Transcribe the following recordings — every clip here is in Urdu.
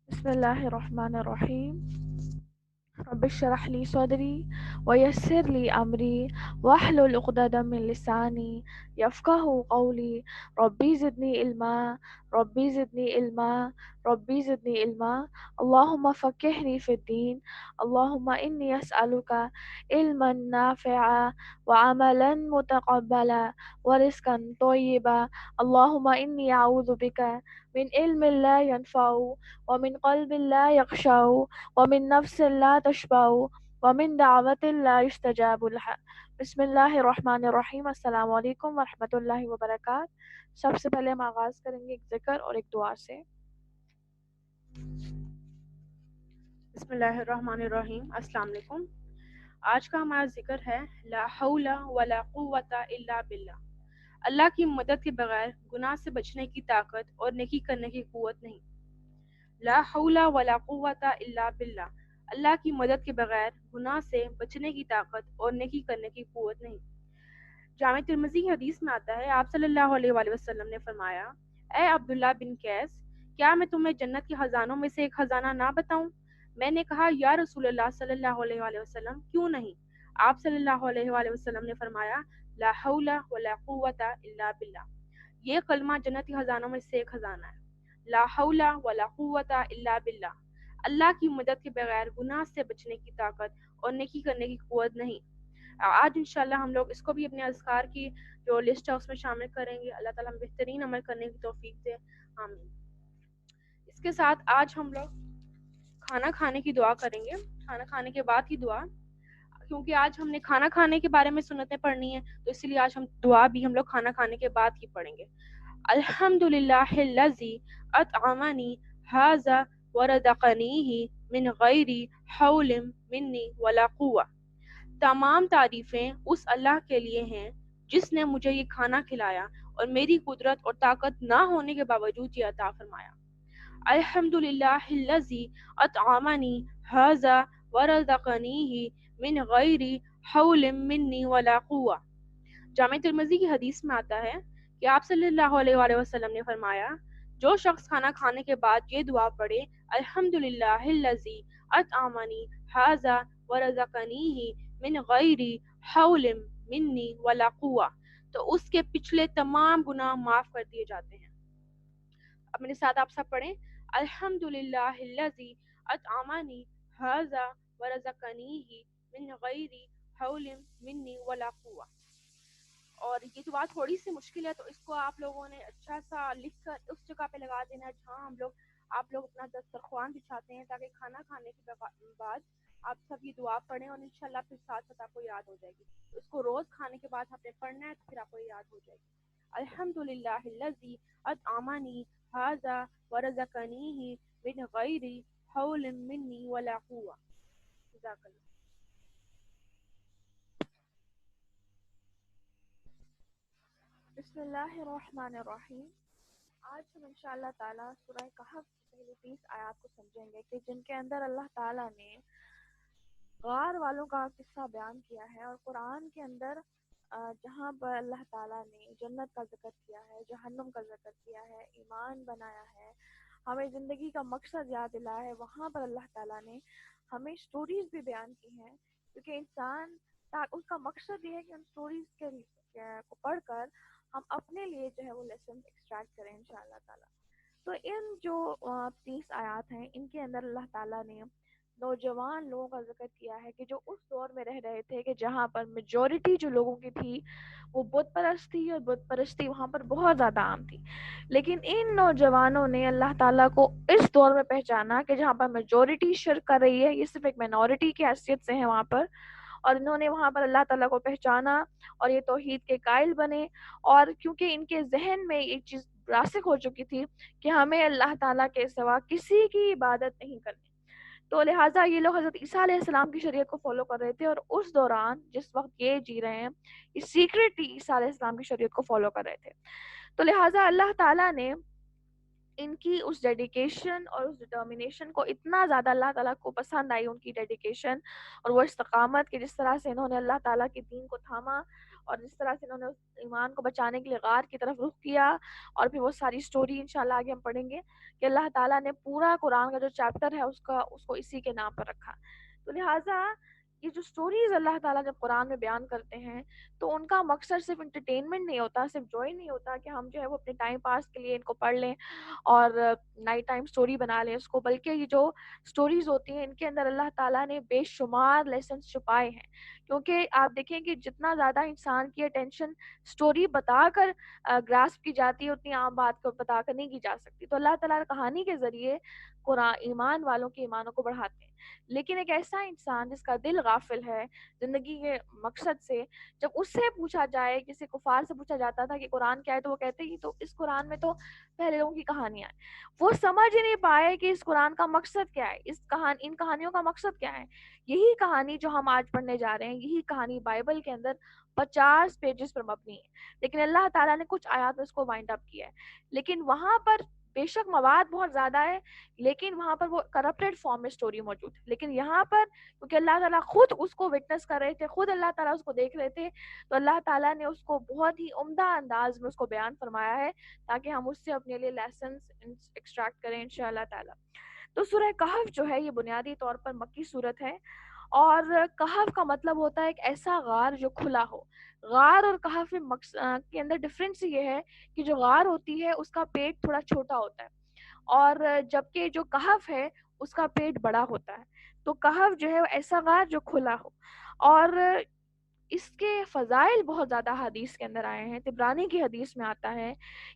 بسم الله الرحمن الرحيم. رب اشرح لي صدري ويسر لي أمري واحلل عقدة من لساني يفقه قولي. ربي زدني علما، ربي زدني علما، ربي زدني علما. اللهم فقهني في الدين. اللهم إني أسألك علما نافعا وعملا متقبلا ورزقا طيبا. اللهم إني أعوذ بك من علم لا ينفع ومن قلب لا يخشع ومن نفس لا تشبع ومن دعوة لا يستجاب لها. بسم اللہ الرحمن الرحیم. السلام علیکم ورحمۃ اللہ وبرکاتہ. سب سے پہلے ہم آغاز کریں گے ایک ذکر اور ایک دعا سے. بسم اللہ الرحمن الرحیم. السلام علیکم. آج کا ہمارا ذکر ہے لا حول ولا قوت الا باللہ. اللہ کی مدد کے بغیر گناہ سے بچنے کی طاقت اور نیکی کرنے کی قوت نہیں. لا حول ولا قوت الا باللہ. اللہ کی مدد کے بغیر گناہ سے بچنے کی طاقت اور نیکی کرنے کی قوت نہیں. جامع ترمذی کی حدیث میں آتا ہے آپ صلی اللہ علیہ وآلہ وسلم نے فرمایا اے عبداللہ بن قیس، کیا میں تمہیں جنت کے خزانوں میں سے ایک خزانہ نہ بتاؤں؟ میں نے کہا یا رسول اللہ صلی اللہ علیہ وآلہ وسلم کیوں نہیں؟ آپ صلی اللہ علیہ وآلہ وسلم نے فرمایا لا حول ولا قوت الا باللہ. یہ کلمہ جنت کے خزانوں میں سے ایک خزانہ ہے. لا حول ولا قوت الا باللہ. اللہ کی مدد کے بغیر گناہ سے بچنے کی طاقت اور نیکی کرنے کی قوت نہیں. آج انشاءاللہ ہم لوگ اس کو بھی اپنے اذکار کی جو لسٹ ہے اس میں شامل کریں گے. اللہ تعالیٰ ہم بہترین عمل کرنے کی توفیق دے. آمین. اس کے ساتھ آج ہم لوگ کھانا کھانے کی دعا کریں گے. کھانا کھانے کے بعد کی دعا، کیونکہ آج ہم نے کھانا کھانے کے بارے میں سنتیں پڑھنی ہیں تو اسی لیے آج ہم دعا بھی ہم لوگ کھانا کھانے کے بعد ہی پڑھیں گے. الحمدللہ الذی اطعمنی ھذا ورزقنیہ من غیر حول منی ولا قوہ. تمام تعریفیں اس اللہ کے لیے ہیں جس نے مجھے یہ کھانا کھلایا اور میری قدرت اور طاقت نہ ہونے کے باوجود یہ عطا فرمایا. الحمدللہ الذی اطعمنی ھذا ورزقنیہ من غیر حول منی ولا قوہ. جامع ترمذی کی حدیث میں آتا ہے کہ آپ صلی اللہ علیہ وآلہ وسلم نے فرمایا جو شخص کھانا کھانے کے بعد یہ دعا پڑھے الحمدللہ الذی اطعمنی ھذا ورزقنیہ من غیر حول منی ولا قوہ، تو اس کے پچھلے تمام گناہ معاف کر دیے جاتے ہیں۔ اب میرے ساتھ آپ سب پڑھیں، الحمدللہ الذی اطعمنی ھذا ورزقنیہ من غیر حول منی ولا قوہ۔ اور یہ تو بات تھوڑی سی مشکل ہے، تو اس کو آپ لوگوں نے اچھا سا لکھ کر اس جگہ پہ لگا دینا ہے جہاں آپ لوگ اپنا دسترخوان بچھاتے ہیں، تاکہ کھانا کھانے کے بعد آپ سب یہ دعا پڑھیں، اور انشاءاللہ پھر ساتھ ساتھ آپ کو یاد ہو جائے گی۔ اس کو روز کھانے کے بعد آپ نے پڑھنا ہے، تو پھر آپ کو یاد ہو جائے گی۔ الحمدللہ الذی اطعمنی ھذا ورزقنیہ من غیر حول منی ولا قوہ۔ جزاک اللہ۔ بسم اللہ الرحمن الرحیم۔ آج ہم انشاءاللہ تعالیٰ سورہ کہف کی پہلی 30 آیات کو سمجھیں گے کہ جن کے اندر اللہ تعالیٰ نے غار والوں کا قصہ بیان کیا ہے، اور قرآن کے اندر جہاں پر اللہ تعالیٰ نے جنت کا ذکر کیا ہے، جہنم کا ذکر کیا ہے، ایمان بنایا ہے، ہمیں زندگی کا مقصد یاد دلایا ہے، وہاں پر اللہ تعالیٰ نے ہمیں سٹوریز بھی بیان کی ہیں، کیونکہ انسان اس کا مقصد یہ ہے کہ ان سٹوریز کو پڑھ کر ہم اپنے لیے جو ہے وہ لیسن ایکسٹریکٹ کریں انشاءاللہ تعالیٰ۔ تو ان جو 30 آیات ہیں، ان کے اندر اللہ تعالیٰ نے نوجوان لوگوں کا ذکر کیا ہے کہ جو اس دور میں رہ رہے تھے کہ جہاں پر میجورٹی جو لوگوں کی تھی وہ بت پرست تھی، اور بت پرستی وہاں پر بہت زیادہ عام تھی، لیکن ان نوجوانوں نے اللہ تعالیٰ کو اس دور میں پہچانا کہ جہاں پر میجورٹی شرک کر رہی ہے، یہ صرف ایک مائنورٹی کی حیثیت سے ہے وہاں پر، اور انہوں نے وہاں پر اللہ تعالیٰ کو پہچانا اور یہ توحید کے قائل بنے، اور کیونکہ ان کے ذہن میں ایک چیز راسخ ہو چکی تھی کہ ہمیں اللہ تعالیٰ کے سوا کسی کی عبادت نہیں کرنی، تو لہٰذا یہ لوگ حضرت عیسیٰ علیہ السلام کی شریعت کو فالو کر رہے تھے، اور اس دوران جس وقت یہ جی رہے ہیں یہ سیکریٹلی عیسیٰ علیہ السلام کی شریعت کو فالو کر رہے تھے، تو لہٰذا اللہ تعالیٰ نے ان کی اس ڈیڈیکیشن اور اس ڈٹرمنیشن کو اتنا زیادہ اللہ تعالیٰ کو پسند آئی، ان کی ڈیڈیکیشن اور وہ استقامت کہ جس طرح سے انہوں نے اللہ تعالیٰ کے دین کو تھاما، اور جس طرح سے انہوں نے اس ایمان کو بچانے کے لیے غار کی طرف رخ کیا، اور پھر وہ ساری سٹوری انشاءاللہ آگے ہم پڑھیں گے کہ اللہ تعالیٰ نے پورا قرآن کا جو چیپٹر ہے اس کو اسی کے نام پر رکھا، تو لہٰذا یہ جو سٹوریز اللہ تعالیٰ جب قرآن میں بیان کرتے ہیں تو ان کا مقصد صرف انٹرٹینمنٹ نہیں ہوتا، صرف جوائے نہیں ہوتا کہ ہم جو ہے وہ اپنے ٹائم پاس کے لیے ان کو پڑھ لیں اور نائٹ ٹائم سٹوری بنا لیں اس کو، بلکہ یہ جو سٹوریز ہوتی ہیں ان کے اندر اللہ تعالیٰ نے بے شمار لیسنس چھپائے ہیں، کیونکہ آپ دیکھیں کہ جتنا زیادہ انسان کی اٹینشن سٹوری بتا کر گراسپ کی جاتی ہے، اتنی عام بات کو بتا کر نہیں کی جا سکتی، تو اللہ تعالیٰ کہانی کے ذریعے قرآن ایمان والوں کے ایمانوں کو بڑھاتے ہیں، لیکن ایک ایسا انسان جس کا دل غافل ہے زندگی کے مقصد سے، جب اس سے پوچھا جائے، کسی کفار سے پوچھا جاتا تھا کہ قرآن کیا ہے، تو وہ کہتے ہیں تو اس قرآن میں تو پہلے لوگوں کی کہانیاں ہیں، وہ سمجھ ہی نہیں پائے کہ اس قرآن کا مقصد کیا ہے، ان کہانیوں کا مقصد کیا ہے۔ یہی کہانی جو ہم آج پڑھنے جا رہے ہیں، یہی کہانی بائبل کے اندر 50 پیجز پر مبنی ہے، لیکن اللہ تعالیٰ نے کچھ آیات میں اس کو وائنڈ اپ کیا ہے، لیکن وہاں پر بے شک مواد بہت زیادہ ہے، لیکن وہاں پر وہ کرپٹڈ فارم میں سٹوری موجود ہے، لیکن یہاں پر کیونکہ اللہ تعالیٰ خود اس کو وٹنس کر رہے تھے، خود اللہ تعالیٰ اس کو دیکھ رہے تھے، تو اللہ تعالیٰ نے اس کو بہت ہی عمدہ انداز میں اس کو بیان فرمایا ہے تاکہ ہم اس سے اپنے لیے لیسنس ایکسٹریکٹ کریں انشاءاللہ تعالیٰ۔ تو سورہ کہف جو ہے یہ بنیادی طور پر مکی صورت ہے، اور کہف کا مطلب ہوتا ہے ایک ایسا غار جو کھلا ہو۔ غار اور کہف کے اندر ڈفرینس یہ ہے کہ جو غار ہوتی ہے اس کا پیٹ تھوڑا چھوٹا ہوتا ہے، اور جبکہ جو کہف ہے اس کا پیٹ بڑا ہوتا ہے، تو کہف جو ہے ایسا غار جو کھلا ہو، اور اس کے فضائل بہت زیادہ حدیث کے اندر آئے ہیں۔ طبرانی کی حدیث میں آتا ہے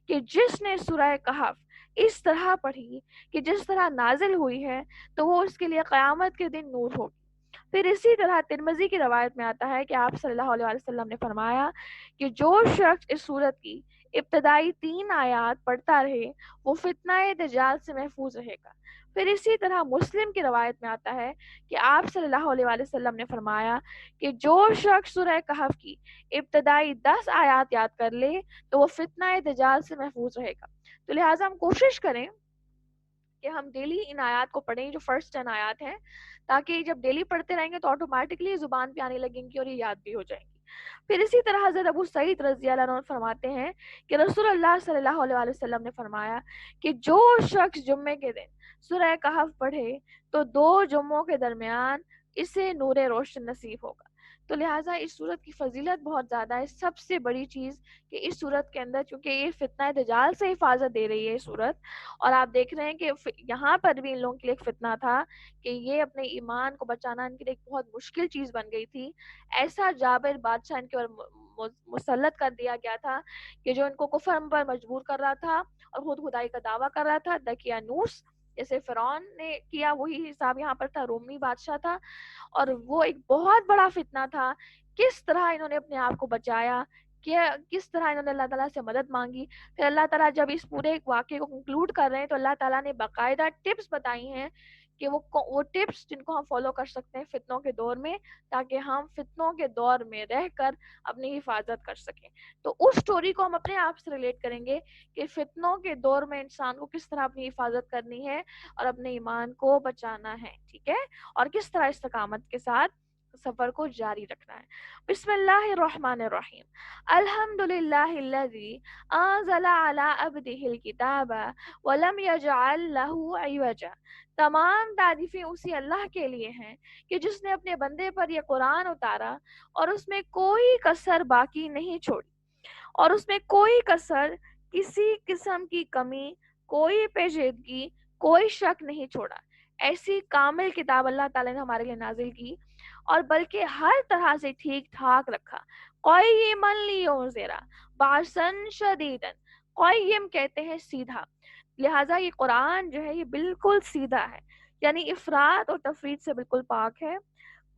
کہ جس نے سورہ کہف اس طرح پڑھی کہ جس طرح نازل ہوئی ہے تو وہ اس کے لیے قیامت کے دن نور ہوگی۔ پھر اسی طرح ترمذی کی روایت میں آتا ہے کہ آپ صلی اللہ علیہ وسلم نے فرمایا کہ جو شخص اس سورت کی ابتدائی 3 آیات پڑھتا رہے وہ فتنہ دجال سے محفوظ رہے گا۔ پھر اسی طرح مسلم کی روایت میں آتا ہے کہ آپ صلی اللہ علیہ وسلم نے فرمایا کہ جو شخص سورہ کہف کی ابتدائی 10 آیات یاد کر لے تو وہ فتنہ دجال سے محفوظ رہے گا۔ تو لہٰذا ہم کوشش کریں کہ ہم ڈیلی ان آیات کو پڑھیں جو فرسٹ 10 آیات ہیں، تاکہ جب ڈیلی پڑھتے رہیں گے تو آٹومیٹکلی زبان پہ آنے لگیں گی اور یہ یاد بھی ہو جائیں گی۔ پھر اسی طرح حضرت ابو سعید رضی اللہ عنہ فرماتے ہیں کہ رسول اللہ صلی اللہ علیہ وسلم نے فرمایا کہ جو شخص جمعے کے دن سورہ کہف پڑھے تو 2 جمعوں کے درمیان اسے نور روشن نصیب ہوگا۔ تو لہٰذا اس صورت کی فضیلت بہت زیادہ ہے. سب سے بڑی چیز کہ اس صورت کے اندر چونکہ یہ فتنہ دجال سے حفاظت دے رہی ہے یہ صورت، اور آپ دیکھ رہے ہیں کہ یہاں پر بھی ان لوگوں کے لیے ایک فتنہ تھا کہ یہ اپنے ایمان کو بچانا ان کے لیے ایک بہت مشکل چیز بن گئی تھی. ایسا جابر بادشاہ ان کے اوپر مسلط کر دیا گیا تھا کہ جو ان کو کفر پر مجبور کر رہا تھا اور خود خدائی کا دعویٰ کر رہا تھا. دقیانوس جیسے فرعون نے کیا وہی حساب یہاں پر تھا، رومی بادشاہ تھا، اور وہ ایک بہت بڑا فتنہ تھا. کس طرح انہوں نے اپنے آپ کو بچایا، کہ کس طرح انہوں نے اللہ تعالیٰ سے مدد مانگی. پھر اللہ تعالیٰ جب اس پورے واقعے کو کنکلوڈ کر رہے ہیں تو اللہ تعالیٰ نے باقاعدہ ٹپس بتائی ہیں کہ وہ ٹپس جن کو ہم فالو کر سکتے ہیں فتنوں کے دور میں، تاکہ ہم فتنوں کے دور میں رہ کر اپنی حفاظت کر سکیں. تو اس سٹوری کو ہم اپنے آپ سے ریلیٹ کریں گے کہ فتنوں کے دور میں انسان کو کس طرح اپنی حفاظت کرنی ہے اور اپنے ایمان کو بچانا ہے، ٹھیک ہے، اور کس طرح استقامت کے ساتھ سفر کو جاری رکھنا ہے. بسم اللہ الرحمن الرحیم. الحمدللہ الذی انزل علی عبدہ الکتاب ولم یجعل لہ عوجا. تمام تعریفیں اسی اللہ کے لیے ہیں کہ جس نے اپنے بندے پر یہ قرآن اتارا اور اس میں کوئی کسر باقی نہیں چھوڑی، اور اس میں کوئی کسر، کسی قسم کی کمی، کوئی پیچیدگی، کوئی شک نہیں چھوڑا. ایسی کامل کتاب اللہ تعالیٰ نے ہمارے لیے نازل کی اور بلکہ ہر طرح سے ٹھیک ٹھاک رکھا. قیمًا لینذر بأسًا شدیدا. قیم کہتے ہیں سیدھا، لہٰذا یہ قرآن جو ہے یہ بالکل سیدھا ہے، یعنی افراط اور تفریط سے بالکل پاک ہے.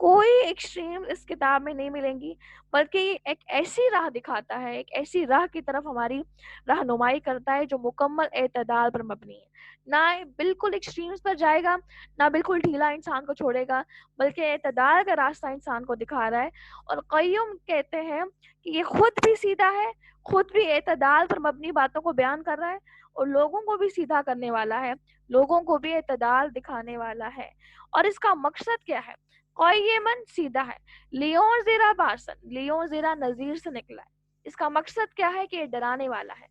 کوئی ایکسٹریم اس کتاب میں نہیں ملیں گی، بلکہ یہ ایک ایسی راہ دکھاتا ہے، ایک ایسی راہ کی طرف ہماری رہنمائی کرتا ہے جو مکمل اعتدال پر مبنی ہے. نہ بالکل ایکسٹریمز پر جائے گا، نہ بالکل ڈھیلا انسان کو چھوڑے گا، بلکہ اعتدال کا راستہ انسان کو دکھا رہا ہے. اور قیوم کہتے ہیں کہ یہ خود بھی سیدھا ہے، خود بھی اعتدال پر مبنی باتوں کو بیان کر رہا ہے، اور لوگوں کو بھی سیدھا کرنے والا ہے، لوگوں کو بھی اعتدال دکھانے والا ہے. اور اس کا مقصد کیا ہے؟ قیمن سیدھا ہے، لیون زیرا باسن، لیون زیرا نذیر سے نکلا ہے. اس کا مقصد کیا ہے کہ یہ ڈرانے والا ہے،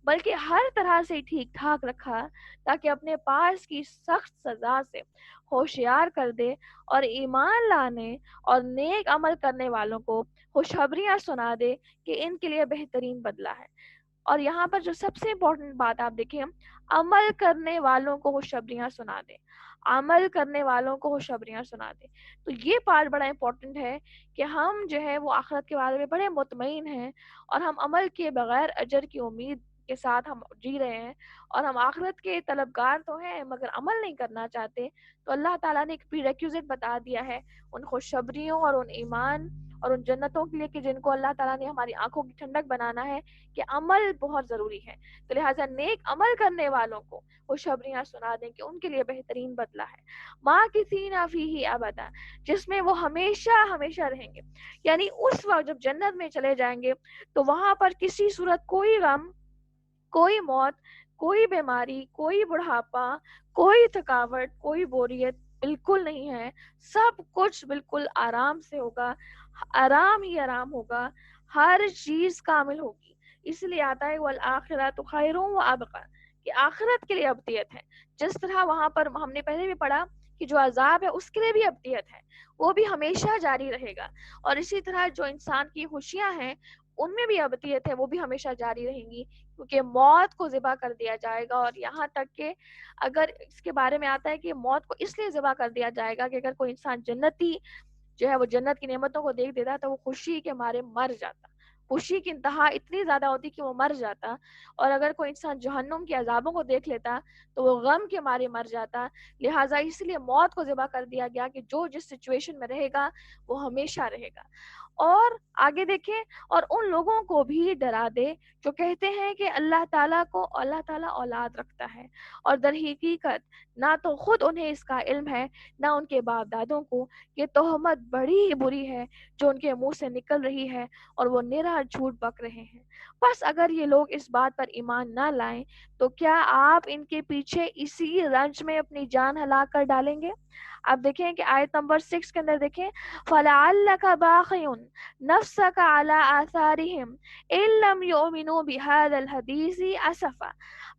بلکہ ہر طرح سے ٹھیک ٹھاک رکھا تاکہ اپنے پاس کی سخت سزا سے ہوشیار کر دے اور ایمان لانے اور نیک عمل کرنے والوں کو خوشخبریاں سنا دے کہ ان کے لیے بہترین بدلہ ہے. اور یہاں پر جو سب سے امپورٹنٹ بات آپ دیکھیں، عمل کرنے والوں کو خوشخبریاں سنا دے، عمل کرنے والوں کو خوشخبریاں سنا دے. تو یہ پارٹ بڑا امپورٹنٹ ہے کہ ہم جو ہے وہ آخرت کے بارے میں بڑے مطمئن ہیں، اور ہم عمل کے بغیر اجر کی امید کے ساتھ ہم جی رہے ہیں، اور ہم آخرت کے طلبگار تو ہیں مگر عمل نہیں کرنا چاہتے. تو اللہ تعالیٰ نے ایک پری ریکوزٹ بتا دیا ہے ان خوشخبریوں اور ان ایمان اور ان جنتوں کے لیے کہ جن کو اللہ تعالیٰ نے ہماری آنکھوں کی ٹھنڈک بنانا ہے، کہ عمل بہت ضروری ہے. تو لہٰذا نیک عمل کرنے والوں کو خوشخبریاں سنا دیں کہ ان کے لیے بہترین بدلہ ہے. ماکثین فیہ ابدا، جس میں وہ ہمیشہ ہمیشہ رہیں گے. یعنی اس وقت جب جنت میں چلے جائیں گے تو وہاں پر کسی صورت کوئی غم، کوئی موت، کوئی بیماری، کوئی بڑھاپا، کوئی تھکاوٹ، کوئی بوریت بالکل نہیں ہے. سب کچھ بالکل آرام سے ہوگا، آرام ہی آرام ہوگا، ہر چیز کامل ہوگی. اس لیے آتا ہے والآخرۃ خیر و ابقی، کہ آخرت کے لیے ابدیت ہے. جس طرح وہاں پر ہم نے پہلے بھی پڑھا کہ جو عذاب ہے اس کے لیے بھی ابدیت ہے، وہ بھی ہمیشہ جاری رہے گا. اور اسی طرح جو انسان کی خوشیاں ہیں ان میں بھی ابدیت ہے، وہ بھی ہمیشہ جاری رہیں گی، کیونکہ موت کو ذبح کر دیا جائے گا. اور یہاں تک کہ اگر اس کے بارے میں آتا ہے کہ موت کو اس لیے ذبح کر دیا جائے گا کہ اگر کوئی انسان جنتی جو ہے وہ جنت کی نعمتوں کو دیکھ دیتا تو وہ خوشی کے مارے مر جاتا، خوشی کی انتہا اتنی زیادہ ہوتی کہ وہ مر جاتا. اور اگر کوئی انسان جہنم کے عذابوں کو دیکھ لیتا تو وہ غم کے مارے مر جاتا. لہٰذا اس لیے موت کو ذبح کر دیا گیا کہ جو جس سچویشن میں رہے گا وہ ہمیشہ رہے گا. اور آگے دیکھیں، اور ان لوگوں کو بھی ڈرا دے جو کہتے ہیں کہ اللہ تعالیٰ اولاد رکھتا ہے، اور در حقیقت نہ تو خود انہیں اس کا علم ہے نہ ان کے باپ دادوں کو. یہ تہمت بڑی ہی بری ہے جو ان کے منہ سے نکل رہی ہے، اور وہ نرا جھوٹ بک رہے ہیں. بس اگر یہ لوگ اس بات پر ایمان نہ لائیں تو کیا آپ ان کے پیچھے اسی رنج میں اپنی جان ہلاک کر ڈالیں گے؟ آپ دیکھیں کہ آیت نمبر 6 کے اندر دیکھیں، فَلَعَلَّكَ بَاخِعٌ نَفْسَكَ عَلَىٰ آثَارِهِمْ إِن لَّمْ يُؤْمِنُوا بِهَٰذَا الْحَدِيثِ أَسَفًا.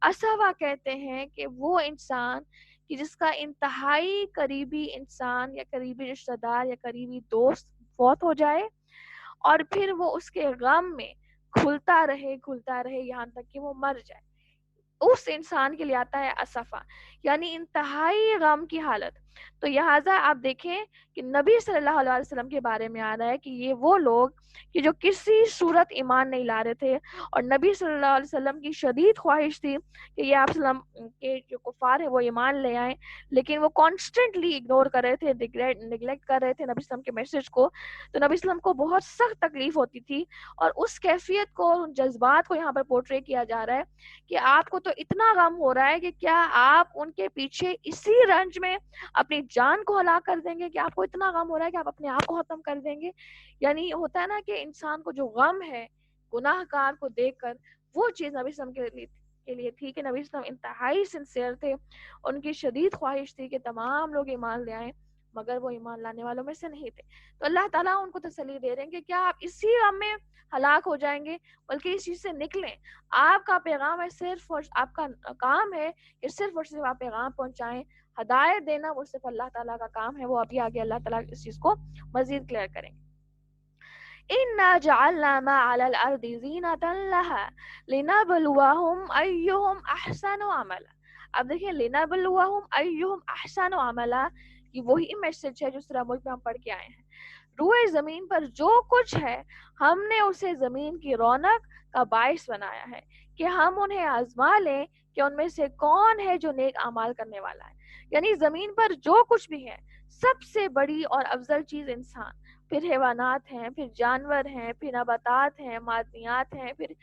اسفا کہتے ہیں کہ وہ انسان کہ جس کا انتہائی قریبی انسان یا قریبی رشتہ دار یا قریبی دوست فوت ہو جائے، اور پھر وہ اس کے غم میں کھلتا رہے یہاں تک کہ وہ مر جائے. اس انسان کے لیے آتا ہے اسفا، یعنی انتہائی غم کی حالت. تو لہٰذا آپ دیکھیں کہ نبی صلی اللہ علیہ وسلم کے بارے میں آ رہا ہے کہ یہ وہ لوگ کہ جو کسی صورت ایمان نہیں لا رہے تھے، اور نبی صلی اللہ علیہ وسلم کی شدید خواہش تھی کہ یہ آپ صلی اللہ علیہ وسلم کے جو کفار ہیں وہ ایمان لے آئیں، لیکن وہ کانسٹنٹلی اگنور کر رہے تھے، نگلیکٹ کر رہے تھے نبی صلی اللہ علیہ وسلم کے میسج کو. تو نبی صلی اللہ علیہ وسلم کو بہت سخت تکلیف ہوتی تھی، اور اس کیفیت کو، ان جذبات کو یہاں پر پورٹری کیا جا رہا ہے کہ آپ کو تو اتنا غم ہو رہا ہے کہ کیا آپ ان کے پیچھے اسی رنج میں اپنی جان کو ہلاک کر دیں گے، کہ آپ کو اتنا غم ہو رہا ہے کہ آپ اپنے آپ کو ختم کر دیں گے. یعنی ہوتا ہے نا کہ انسان کو جو غم ہے گناہ گار کو دیکھ کر، وہ چیز نبی صلی اللہ علیہ وسلم کے لیے تھی کہ نبی صلی اللہ علیہ وسلم انتہائی سنسیئر تھے. ان کی شدید خواہش تھی کہ تمام لوگ ایمان لے آئیں، مگر وہ ایمان لانے والوں میں سے نہیں تھے. تو اللہ تعالیٰ ان کو تسلی دے رہے ہیں کہ کیا آپ اسی غم میں ہلاک ہو جائیں گے، بلکہ اس چیز سے نکلیں. آپ کا پیغام ہے صرف، اور آپ کا کام ہے کہ صرف اور صرف آپ پیغام پہنچائیں. ہدایت دینا وہ صرف اللہ تعالیٰ کا کام ہے. وہ ابھی آگے اللہ تعالیٰ اس چیز کو مزید کلیئر کریں گے. إِنَّا جَعَلْنَا مَا عَلَى الْأَرْضِ زِينَةً لَهَا لِنَبْلُوَهُمْ أَيُّهُمْ أَحْسَنُ عَمَلًا. اب دیکھیں لِنَبْلُوَهُمْ أَيُّهُمْ أَحْسَنُ عَمَلًا، یہ وہی میسج ہے جو سورہ ملک میں ہم پڑھ کے آئے ہیں. روئے زمین پر جو کچھ ہے ہم نے اسے زمین کی رونق کا باعث بنایا ہے کہ ہم انہیں آزما لیں کہ ان میں سے کون ہے جو نیک اعمال کرنے والا ہے. یعنی زمین پر جو کچھ بھی ہے، سب سے بڑی اور افضل چیز انسان، پھر حیوانات ہیں، پھر جانور ہیں، پھر نباتات ہیں، معدنیات ہیں، پھر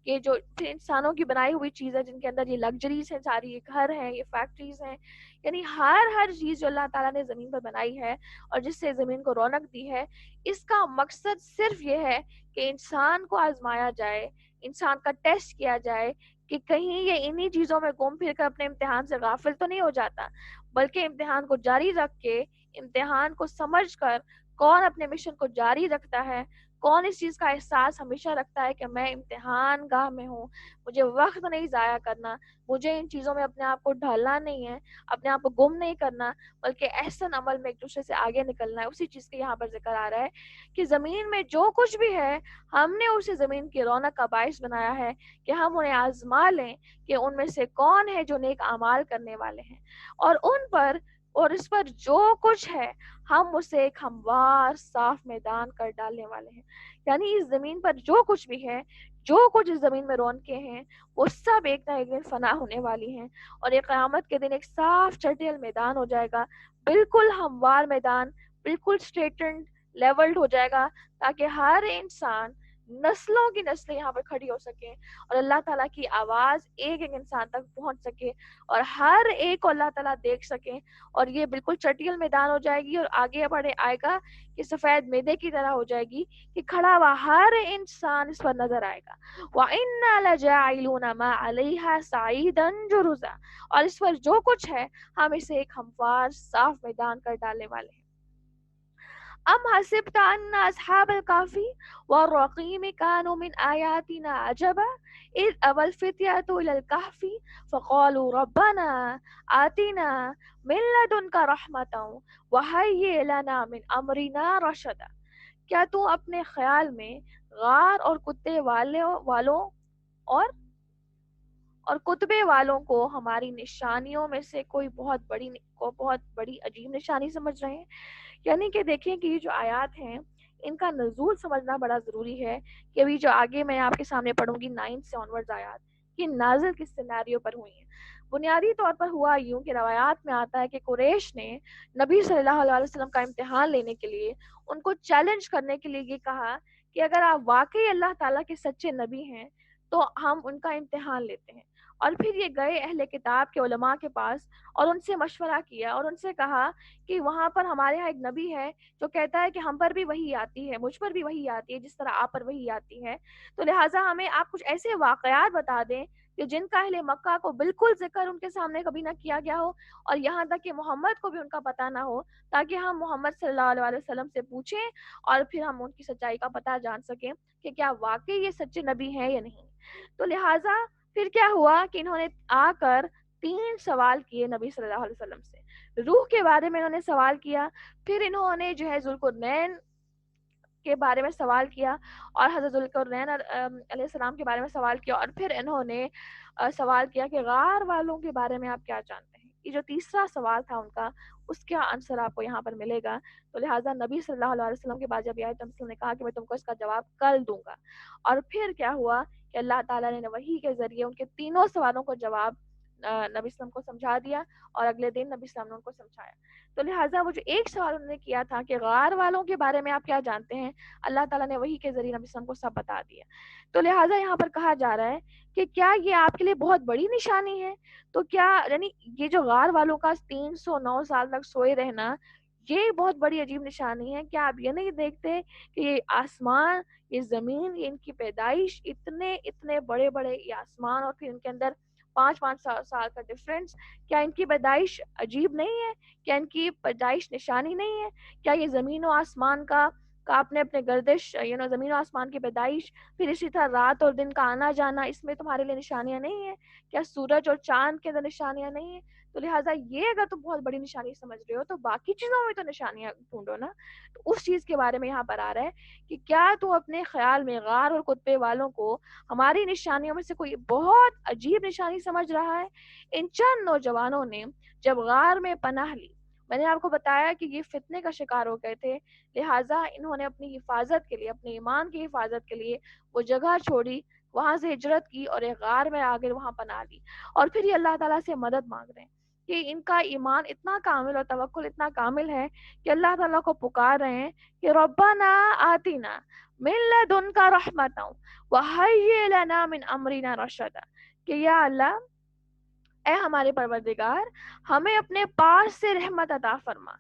پھر انسانوں کی بنائی ہوئی چیز ہے جن کے اندر یہ لگژریز ہیں ساری، یہ گھر ہیں، یہ فیکٹریز ہیں. یعنی ہر چیز جو اللہ تعالیٰ نے زمین پر بنائی ہے اور جس سے زمین کو رونق دی ہے، اس کا مقصد صرف یہ ہے کہ انسان کو آزمایا جائے، انسان کا ٹیسٹ کیا جائے کہ کہیں یہ انہی چیزوں میں گم پھر کر اپنے امتحان سے غافل تو نہیں ہو جاتا، بلکہ امتحان کو جاری رکھ کے، امتحان کو سمجھ کر کون اپنے مشن کو جاری رکھتا ہے، کون اس چیز کا احساس ہمیشہ رکھتا ہے کہ میں امتحان گاہ میں ہوں، مجھے وقت نہیں ضائع کرنا، مجھے ان چیزوں میں اپنے آپ کو ڈھالنا نہیں ہے، اپنے آپ کو گم نہیں کرنا، بلکہ احسن عمل میں ایک دوسرے سے آگے نکلنا ہے. اسی چیز کے یہاں پر ذکر آ رہا ہے کہ زمین میں جو کچھ بھی ہے ہم نے اسے زمین کی رونق کا باعث بنایا ہے کہ ہم انہیں آزما لیں کہ ان میں سے کون ہے جو نیک اعمال کرنے والے ہیں، اور ان پر اور اس پر جو کچھ ہے ہم اسے ایک ہموار صاف میدان کر ڈالنے والے ہیں. یعنی اس زمین پر جو کچھ بھی ہے، جو کچھ اس زمین میں رونقیں ہیں، وہ سب ایک نہ ایک دن فنا ہونے والی ہیں، اور یہ قیامت کے دن ایک صاف چٹیل میدان ہو جائے گا، بالکل ہموار میدان، بالکل اسٹریٹنڈ لیولڈ ہو جائے گا، تاکہ ہر انسان، نسلوں کی نسلیں یہاں پر کھڑی ہو سکیں اور اللہ تعالیٰ کی آواز ایک ایک انسان تک پہنچ سکے، اور ہر ایک کو اللہ تعالیٰ دیکھ سکیں. اور یہ بالکل چٹیل میدان ہو جائے گی، اور آگے بڑھے آئے گا کہ سفید میدے کی طرح ہو جائے گی کہ کھڑا ہوا ہر انسان اس پر نظر آئے گا. وَإِنَّا لَجَاعِلُونَ مَا عَلَيْهَا صَعِيدًا جُرُزًا، اور اس پر جو کچھ ہے ہم اسے ایک ہموار صاف میدان کر ڈالنے والے ہیں. ام حسبت ان اصحاب الكهف والرقيم كانوا من آياتنا عجبا اذ اوى الفتية الى الكهف فقالوا ربنا آتنا من لدنك رحمة وهيئ لنا من امرنا رشدا. کیا تو اپنے خیال میں غار اور کتے والوں اور کتبے والوں کو ہماری نشانیوں میں سے کوئی بہت بڑی عجیب نشانی سمجھ رہے ہیں؟ یعنی کہ دیکھیں کہ یہ جو آیات ہیں ان کا نزول سمجھنا بڑا ضروری ہے، کہ ابھی جو آگے میں آپ کے سامنے پڑھوں گی 9 سے آنورڈز آیات، کہ نازل کس سیناریو پر ہوئی ہیں. بنیادی طور پر ہوا یوں کہ روایات میں آتا ہے کہ قریش نے نبی صلی اللہ علیہ وسلم کا امتحان لینے کے لیے، ان کو چیلنج کرنے کے لیے یہ کہا کہ اگر آپ واقعی اللہ تعالیٰ کے سچے نبی ہیں تو ہم ان کا امتحان لیتے ہیں. اور پھر یہ گئے اہل کتاب کے علماء کے پاس اور ان سے مشورہ کیا اور ان سے کہا کہ وہاں پر ہمارے ہاں ایک نبی ہے جو کہتا ہے کہ ہم پر بھی وحی آتی ہے، مجھ پر بھی وحی آتی ہے جس طرح آپ پر وحی آتی ہے، تو لہٰذا ہمیں آپ کچھ ایسے واقعات بتا دیں کہ جن کا اہل مکہ کو بالکل ذکر ان کے سامنے کبھی نہ کیا گیا ہو، اور یہاں تک کہ محمد کو بھی ان کا پتہ نہ ہو، تاکہ ہم محمد صلی اللہ علیہ وسلم سے پوچھیں اور پھر ہم ان کی سچائی کا پتہ جان سکیں کہ کیا واقعی یہ سچے نبی ہیں یا نہیں. تو لہٰذا پھر کیا ہوا کہ انہوں نے آ کر 3 سوال کیے نبی صلی اللہ علیہ وسلم سے. روح کے بارے میں انہوں نے سوال کیا، پھر انہوں نے جو ہے ذوالقرنین کے بارے میں سوال کیا اور حضرت ذوالقرنین علیہ السلام کے بارے میں سوال کیا، اور پھر انہوں نے سوال کیا کہ غار والوں کے بارے میں آپ کیا جانتے ہیں۔ یہ جو تیسرا سوال تھا ان کا، اس کا آنسر آپ کو یہاں پر ملے گا۔ تو لہٰذا نبی صلی اللہ علیہ وسلم کے بعد جب یہ آیت نزول نے کہا کہ میں تم کو اس کا جواب کل دوں گا، اور پھر کیا ہوا کہ اللہ تعالیٰ نے وحی کے ذریعے ان کے تینوں سوالوں کو جواب نبی اسلام کو سمجھا دیا، اور اگلے دن نبی اسلام نے ان کو سمجھایا۔ تو لہٰذا وہ جو ایک سوال انہوں نے کیا تھا کہ غار والوں کے بارے میں آپ کیا جانتے ہیں، اللہ تعالیٰ نے وحی کے ذریعے نبی اسلام کو سب بتا دیا۔ تو لہٰذا یہاں پر کہا جا رہا ہے کہ کیا یہ آپ کے لیے بہت بڑی نشانی ہے؟ تو کیا یعنی یہ جو غار والوں کا 309 سال تک سوئے رہنا، یہ بہت بڑی عجیب نشانی ہے؟ کیا آپ یہ نہیں دیکھتے کہ یہ آسمان، یہ زمین، یہ ان کی پیدائش، اتنے بڑے بڑے یہ آسمان، اور پھر ان کے اندر 5 سال کا ڈفرینس، کیا ان کی پیدائش عجیب نہیں ہے؟ کیا ان کی پیدائش نشانی نہیں ہے؟ کیا یہ زمین و آسمان کا اپنے گردش، زمین و آسمان کی پیدائش، پھر اسی طرح رات اور دن کا آنا جانا، اس میں تمہارے لیے نشانیاں نہیں ہیں؟ کیا سورج اور چاند کے اندر نشانیاں نہیں ہیں؟ تو لہٰذا یہ اگر تم بہت بڑی نشانی سمجھ رہے ہو تو باقی چیزوں میں تو نشانیاں ڈھونڈو نا۔ تو اس چیز کے بارے میں یہاں پر آ رہا ہے کہ کیا تو اپنے خیال میں غار اور کتبے والوں کو ہماری نشانیوں میں سے کوئی بہت عجیب نشانی سمجھ رہا ہے؟ ان چند نوجوانوں نے جب غار میں پناہ لی، میں نے آپ کو بتایا کہ یہ فتنے کا شکار ہو گئے تھے، لہٰذا انہوں نے اپنی حفاظت کے لیے، اپنے ایمان کی حفاظت کے لیے وہ جگہ چھوڑی، وہاں سے ہجرت کی اور ایک غار میں آ گئے، وہاں پناہ لی، اور پھر یہ اللہ تعالیٰ سے مدد مانگ رہے ہیں کہ ان کا ایمان اتنا کامل اور توکل اتنا کامل ہے کہ اللہ تعالیٰ کو پکار رہے ہیں کہ ربنا آتنا من لدنک رحمتا وہیئ لنا من امرنا رشدا، کہ یا اللہ، اے ہمارے پروردگار، ہمیں اپنے پاس سے رحمت عطا فرما،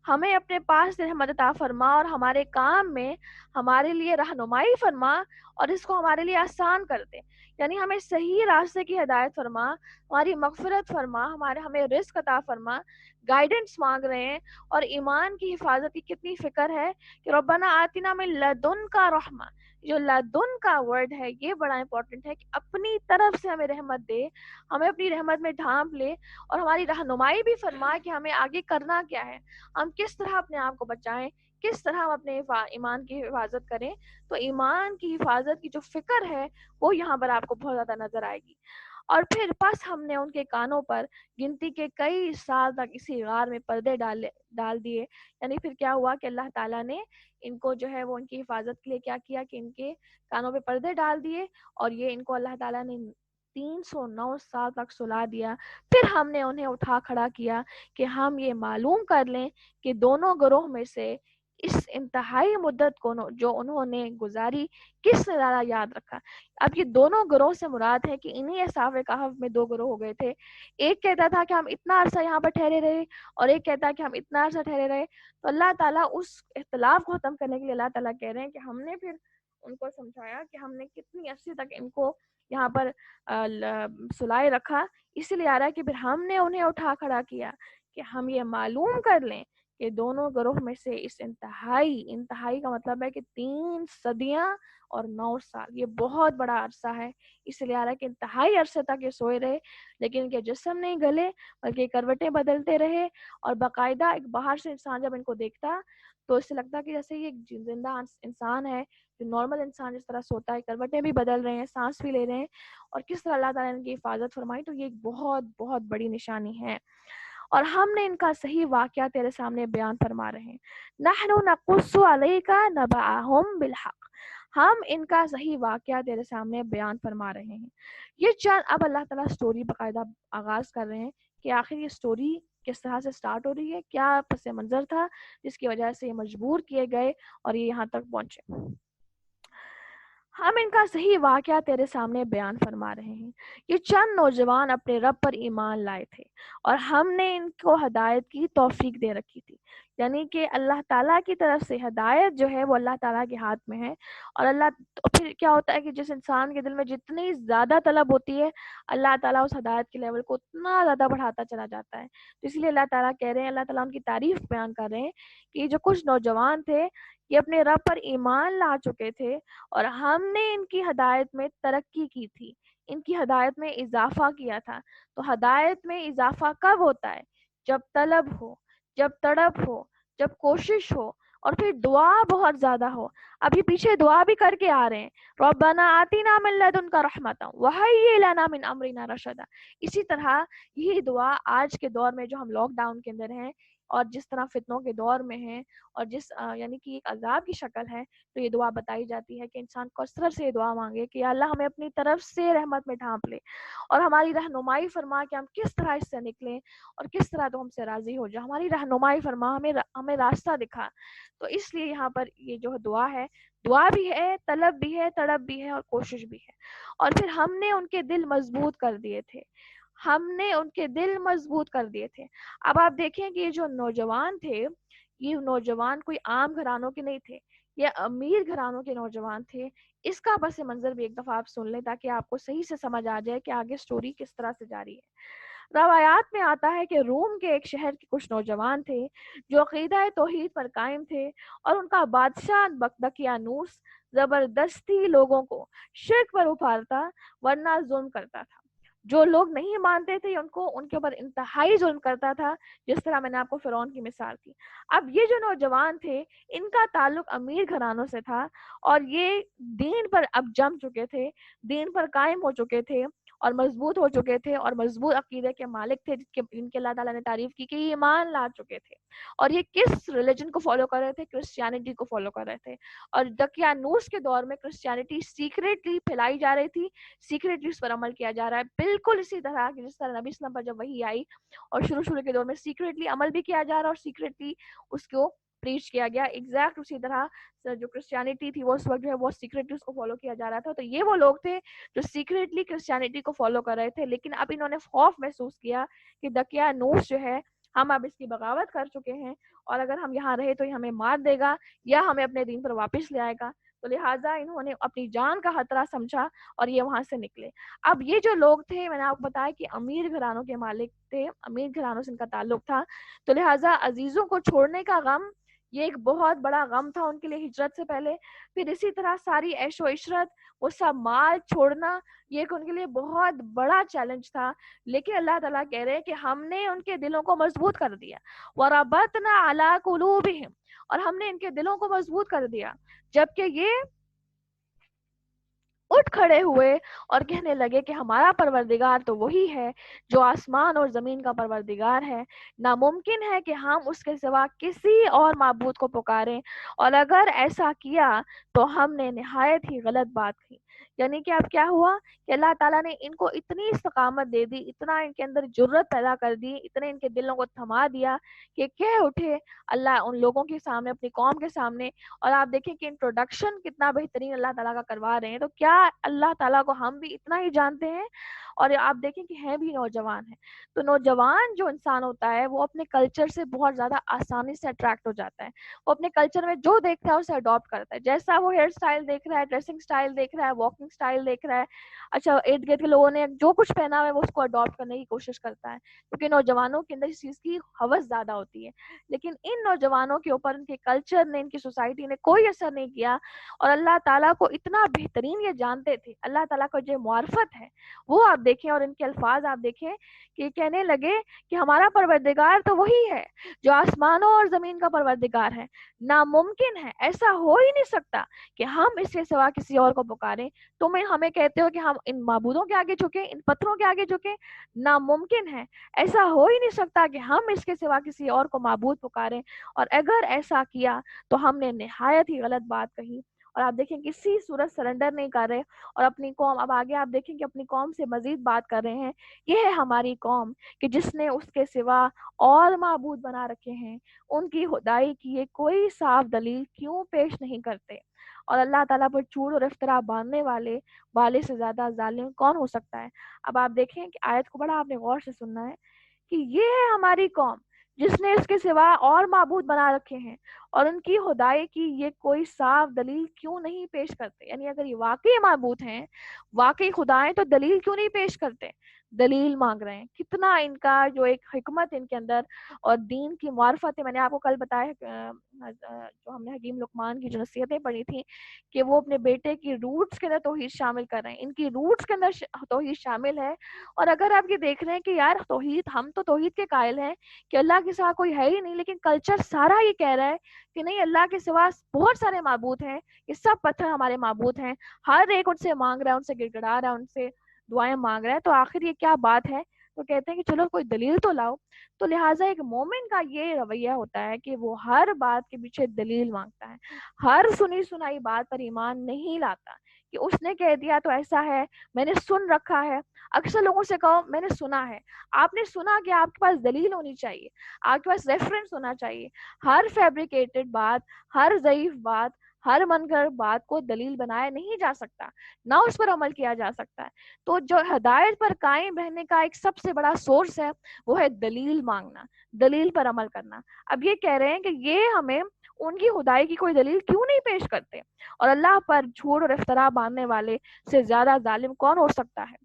ہمیں اپنے پاس سے رحمت عطا فرما، اور ہمارے کام میں ہمارے لیے رہنمائی فرما، اور اس کو ہمارے لیے آسان کر دے، یعنی ہمیں صحیح راستے کی ہدایت فرما، ہماری مغفرت فرما، ہمیں رزق عطا فرما، گائیڈنس مانگ رہے ہیں۔ اور ایمان کی حفاظت کی کتنی فکر ہے کہ ربنا آتنا من لدن کا رحمہ، جو لدن کا ورڈ ہے یہ بڑا امپورٹنٹ ہے کہ اپنی طرف سے ہمیں رحمت دے، ہمیں اپنی رحمت میں ڈھانپ لے، اور ہماری رہنمائی بھی فرمائے کہ ہمیں آگے کرنا کیا ہے، ہم کس طرح اپنے آپ کو بچائیں، کس طرح ہم اپنے ایمان کی حفاظت کریں۔ تو ایمان کی حفاظت کی جو فکر ہے وہ یہاں پر آپ کو بہت زیادہ نظر آئے گی۔ اور پھر پس ہم نے ان کے کانوں پر گنتی کے کئی سال تک اسی غار میں پردے ڈال دیے، یعنی پھر کیا ہوا کہ اللہ تعالیٰ نے ان کو جو ہے وہ ان کی حفاظت کے لیے کیا کیا کہ ان کے کانوں پہ پردے ڈال دیے، اور یہ ان کو اللہ تعالیٰ نے 309 سال تک سلا دیا۔ پھر ہم نے انہیں اٹھا کھڑا کیا کہ ہم یہ معلوم کر لیں کہ دونوں گروہ میں سے اس انتہائی مدت کو جو انہوں نے گزاری کس نے زیادہ یاد رکھا۔ اب یہ دونوں گروہ سے مراد ہے کہ انہی اصحاب کہف میں 2 گروہ ہو گئے تھے، ایک کہتا تھا کہ ہم اتنا عرصہ یہاں پر ٹھہرے رہے، اور ایک کہتا ہے کہ ہم اتنا عرصہ ٹھہرے رہے۔ تو اللہ تعالیٰ اس اختلاف کو ختم کرنے کے لیے اللہ تعالیٰ کہہ رہے ہیں کہ ہم نے پھر ان کو سمجھایا کہ ہم نے کتنی عرصے تک ان کو یہاں پر سلائے رکھا، اسی لیے آ رہا ہے کہ پھر ہم نے انہیں اٹھا کھڑا کیا کہ ہم یہ معلوم کر لیں کہ دونوں گروہ میں سے اس انتہائی کا مطلب ہے کہ 3 صدیاں اور 9 سال، یہ بہت بڑا عرصہ ہے، اس لیے آ رہا ہے کہ انتہائی عرصے تک یہ سوئے رہے، لیکن ان کے جسم نہیں گلے، بلکہ کروٹیں بدلتے رہے، اور باقاعدہ ایک باہر سے انسان جب ان کو دیکھتا تو اس سے لگتا کہ جیسے یہ زندہ انسان ہے، جو نارمل انسان جس طرح سوتا ہے، کروٹیں بھی بدل رہے ہیں، سانس بھی لے رہے ہیں، اور کس طرح اللہ تعالیٰ نے ان کی حفاظت فرمائی۔ تو یہ ایک بہت بہت بڑی نشانی ہے، اور ہم نے ان کا صحیح واقعہ تیرے سامنے بیان فرما رہے ہیں۔ نحن نقص علیک نبأہم بالحق، ہم ان کا صحیح واقعہ تیرے سامنے بیان فرما رہے ہیں۔ یہ چند اب اللہ تعالیٰ سٹوری باقاعدہ آغاز کر رہے ہیں کہ آخر یہ سٹوری کس طرح سے سٹارٹ ہو رہی ہے، کیا پس منظر تھا جس کی وجہ سے یہ مجبور کیے گئے اور یہ یہاں تک پہنچے۔ ہم ان کا صحیح واقعہ تیرے سامنے بیان فرما رہے ہیں۔ یہ چند نوجوان اپنے رب پر ایمان لائے تھے، اور ہم نے ان کو ہدایت کی توفیق دے رکھی تھی، یعنی کہ اللہ تعالیٰ کی طرف سے ہدایت جو ہے وہ اللہ تعالیٰ کے ہاتھ میں ہے، اور پھر کیا ہوتا ہے کہ جس انسان کے دل میں جتنی زیادہ طلب ہوتی ہے، اللہ تعالیٰ اس ہدایت کے لیول کو اتنا زیادہ بڑھاتا چلا جاتا ہے۔ تو اس لیے اللہ تعالیٰ کہہ رہے ہیں، اللہ تعالیٰ ان کی تعریف بیان کر رہے ہیں کہ یہ جو کچھ نوجوان تھے یہ اپنے رب پر ایمان لا چکے تھے، اور ہم نے ان کی ہدایت میں ترقی کی تھی، ان کی ہدایت میں اضافہ کیا تھا۔ تو ہدایت میں اضافہ کب ہوتا ہے؟ جب طلب ہو، جب تڑپ ہو، جب کوشش ہو، اور پھر دعا بہت زیادہ ہو. ابھی پیچھے دعا بھی کر کے آ رہے ہیں, ربنا آتنا من لدنک رحمۃ وہیئ لنا من امرنا رشدا. اسی طرح یہی دعا آج کے دور میں جو ہم لاک ڈاؤن کے اندر ہیں اور جس طرح فتنوں کے دور میں ہیں اور جس یعنی کہ ایک عذاب کی شکل ہے, تو یہ دعا بتائی جاتی ہے کہ انسان کثرت سے دعا مانگے کہ یا اللہ ہمیں اپنی طرف سے رحمت میں ڈھانپ لے اور ہماری رہنمائی فرما کہ ہم کس طرح اس سے نکلیں اور کس طرح تو ہم سے راضی ہو جا. ہماری رہنمائی فرما, ہمیں راستہ دکھا. تو اس لیے یہاں پر یہ جو دعا ہے, دعا بھی ہے, طلب بھی ہے, تڑپ بھی ہے اور کوشش بھی ہے. اور پھر ہم نے ان کے دل مضبوط کر دیے تھے, ہم نے ان کے دل مضبوط کر دیے تھے. اب آپ دیکھیں کہ یہ جو نوجوان تھے, یہ نوجوان کوئی عام گھرانوں کے نہیں تھے, یہ امیر گھرانوں کے نوجوان تھے. اس کا پس منظر بھی ایک دفعہ آپ سن لیں تاکہ آپ کو صحیح سے سمجھ آ جائے کہ آگے سٹوری کس طرح سے جاری ہے. روایات میں آتا ہے کہ روم کے ایک شہر کے کچھ نوجوان تھے جو عقیدہ توحید پر قائم تھے, اور ان کا بادشاہ دقیانوس زبردستی لوگوں کو شرک پر ابھارتا ورنہ ظلم کرتا تھا. جو لوگ نہیں مانتے تھے ان کے اوپر انتہائی ظلم کرتا تھا, جس طرح میں نے آپ کو فرعون کی مثال دی. اب یہ جو نوجوان تھے ان کا تعلق امیر گھرانوں سے تھا, اور یہ دین پر اب جم چکے تھے, دین پر قائم ہو چکے تھے اور مضبوط ہو چکے تھے اور مضبوط عقیدے کے مالک تھے, ان کے اللہ تعالیٰ نے تعریف کی کہ یہ ایمان لا چکے تھے. اور یہ کس ریلیجن کو فالو کر رہے تھے؟ کرسچینٹی کو فالو کر رہے تھے. اور دقیانوس کے دور میں کرسچینٹی سیکریٹلی پھیلائی جا رہی تھی, سیکریٹلی اس پر عمل کیا جا رہا ہے, بالکل اسی طرح کہ جس طرح نبی اسلام پر جب وحی آئی اور شروع کے دور میں سیکریٹلی عمل بھی کیا جا رہا اور سیکریٹلی اس کو پریچ کیا گیا, ایگزیکٹ اسی طرح جو کرسچینٹی تھی وہ اس وقت جو ہے وہ سیکریٹلی اس کو فالو کیا جا رہا تھا. تو یہ وہ لوگ تھے جو سیکریٹلی کرسچینٹی کو فالو کر رہے تھے, لیکن اب انہوں نے خوف محسوس کیا کہ دقیانوس جو ہے ہم اب اس کی بغاوت کر چکے ہیں, اور اگر ہم یہاں رہے تو یہ ہمیں مار دے گا یا ہمیں اپنے دین پر واپس لے آئے گا. تو لہٰذا انہوں نے اپنی جان کا خطرہ سمجھا اور یہ وہاں سے نکلے. اب یہ جو لوگ تھے, میں نے آپ کو بتایا کہ امیر گھرانوں کے مالک تھے, امیر گھرانوں سے ان کا تعلق تھا, تو لہٰذا عزیزوں کو چھوڑنے کا غم یہ ایک بہت بڑا غم تھا ان کے لیے ہجرت سے پہلے. پھر اسی طرح ساری عیش و عشرت, وہ سب مال چھوڑنا, یہ ایک ان کے لیے بہت بڑا چیلنج تھا. لیکن اللہ تعالیٰ کہہ رہے ہیں کہ ہم نے ان کے دلوں کو مضبوط کر دیا, وَرَبَطْنَا عَلَىٰ قُلُوبِهِمْ, اور ہم نے ان کے دلوں کو مضبوط کر دیا, جبکہ یہ اٹھ کھڑے ہوئے اور کہنے لگے کہ ہمارا پروردگار تو وہی ہے جو آسمان اور زمین کا پروردگار ہے, ناممکن ہے کہ ہم اس کے سوا کسی اور معبود کو پکاریں, اور اگر ایسا کیا تو ہم نے نہایت ہی غلط بات کی. یعنی کہ اب کیا ہوا کہ اللہ تعالیٰ نے ان کو اتنی استقامت دے دی, اتنا ان کے اندر جرت پیدا کر دی, اتنے ان کے دلوں کو تھما دیا کہ کہہ اٹھے اللہ ان لوگوں کے سامنے, اپنی قوم کے سامنے. اور آپ دیکھیں کہ انٹروڈکشن کتنا بہترین اللہ تعالیٰ کا کروا رہے ہیں. تو کیا اللہ تعالیٰ کو ہم بھی اتنا ہی جانتے ہیں؟ اور آپ دیکھیں کہ ہیں بھی نوجوان ہیں. تو نوجوان جو انسان ہوتا ہے وہ اپنے کلچر سے بہت زیادہ آسانی سے اٹریکٹ ہو جاتا ہے. وہ اپنے کلچر میں جو دیکھتا ہے اسے اڈاپٹ کرتا ہے, جیسا وہ ہیئر سٹائل دیکھ رہا ہے, ڈریسنگ سٹائل دیکھ رہا ہے, واکنگ سٹائل دیکھ رہا ہے, اچھا ارد گرد کے لوگوں نے جو کچھ پہنا ہوا ہے وہ اس کو اڈاپٹ کرنے کی کوشش کرتا ہے, کیونکہ نوجوانوں کے اندر اس چیز کی ہوس زیادہ ہوتی ہے. لیکن ان نوجوانوں کے اوپر ان کے کلچر نے, ان کی سوسائٹی نے کوئی اثر نہیں کیا, اور اللہ تعالیٰ کو اتنا بہترین یہ جانتے تھے, اللہ تعالیٰ کو جو معرفت ہے وہ آپ دیکھیں, اور ان کے الفاظ آپ دیکھیں کہ کہنے لگے کہ ہمارا پروردگار تو وہی ہے جو آسمانوں اور زمین کا پروردگار ہے, ناممکن ہے, ایسا ہو ہی نہیں سکتا کہ ہم اس کے سوا کسی اور کو پکاریں. تم ہمیں کہتے ہو کہ ہم ان معبودوں کے آگے جھکیں, ان پتھروں کے آگے جھکیں, ناممکن ہے, ایسا ہو ہی نہیں سکتا کہ ہم اس کے سوا کسی اور کو معبود پکاریں, اور اگر ایسا کیا تو ہم نے نہایت ہی غلط بات کہی. اور آپ دیکھیں کسی صورت سرنڈر نہیں کر رہے, اور اپنی قوم, اب آگے آپ دیکھیں کہ اپنی قوم سے مزید بات کر رہے ہیں, یہ ہے ہماری قوم کہ جس نے اس کے سوا اور معبود بنا رکھے ہیں, ان کی خدائی کی یہ کوئی صاف دلیل کیوں پیش نہیں کرتے. اور اللہ تعالیٰ پر جھوٹ اور افترا باندھنے والے سے زیادہ ظالم کون ہو سکتا ہے. اب آپ دیکھیں کہ آیت کو بڑا آپ نے غور سے سننا ہے کہ یہ ہے ہماری قوم جس نے اس کے سوا اور معبود بنا رکھے ہیں, اور ان کی خدائی کی یہ کوئی صاف دلیل کیوں نہیں پیش کرتے. یعنی اگر یہ واقعی معبود ہیں, واقعی خدائیں, تو دلیل کیوں نہیں پیش کرتے, دلیل مانگ رہے ہیں. کتنا ان کا جو ایک حکمت ان کے اندر اور دین کی معرفت ہے. میں نے آپ کو کل بتایا جو ہم نے حکیم لقمان کی جو نصیحتیں پڑھی تھیں کہ وہ اپنے بیٹے کی روٹس کے اندر توحید شامل کر رہے ہیں, ان کی روٹس کے اندر توحید شامل ہے. اور اگر آپ یہ دیکھ رہے ہیں کہ یار توحید, ہم تو توحید کے قائل ہیں کہ اللہ کے ساتھ کوئی ہے ہی نہیں, لیکن کلچر سارا یہ کہہ رہا ہے کہ نہیں اللہ کے سوا بہت سارے معبود ہیں، یہ سب پتھر ہمارے معبود ہیں، ہر ایک ان سے مانگ رہا ہے، ان سے گڑ گڑا رہا ہے، ان سے دعائیں مانگ رہا ہے، تو آخر یہ کیا بات ہے؟ تو کہتے ہیں کہ چلو کوئی دلیل تو لاؤ۔ تو لہٰذا ایک مومن کا یہ رویہ ہوتا ہے کہ وہ ہر بات کے پیچھے دلیل مانگتا ہے، ہر سنی سنائی بات پر ایمان نہیں لاتا کہ اس نے کہہ دیا تو ایسا ہے، میں نے سن رکھا ہے۔ اکثر لوگوں سے کہو میں نے سنا ہے، آپ نے سنا کہ آپ کے پاس دلیل ہونی چاہیے، آپ کے پاس ریفرنس ہونا چاہیے۔ ہر فیبریکیٹڈ بات، ہر ضعیف بات، ہر من گھڑت بات کو دلیل بنایا نہیں جا سکتا، نہ اس پر عمل کیا جا سکتا ہے۔ تو جو ہدایت پر قائم رہنے کا ایک سب سے بڑا سورس ہے وہ ہے دلیل مانگنا، دلیل پر عمل کرنا۔ اب یہ کہہ رہے ہیں کہ یہ ہمیں ان کی خدائی کی کوئی دلیل کیوں نہیں پیش کرتے، اور اللہ پر جھوٹ اور افترا باندھنے والے سے زیادہ ظالم کون ہو سکتا ہے؟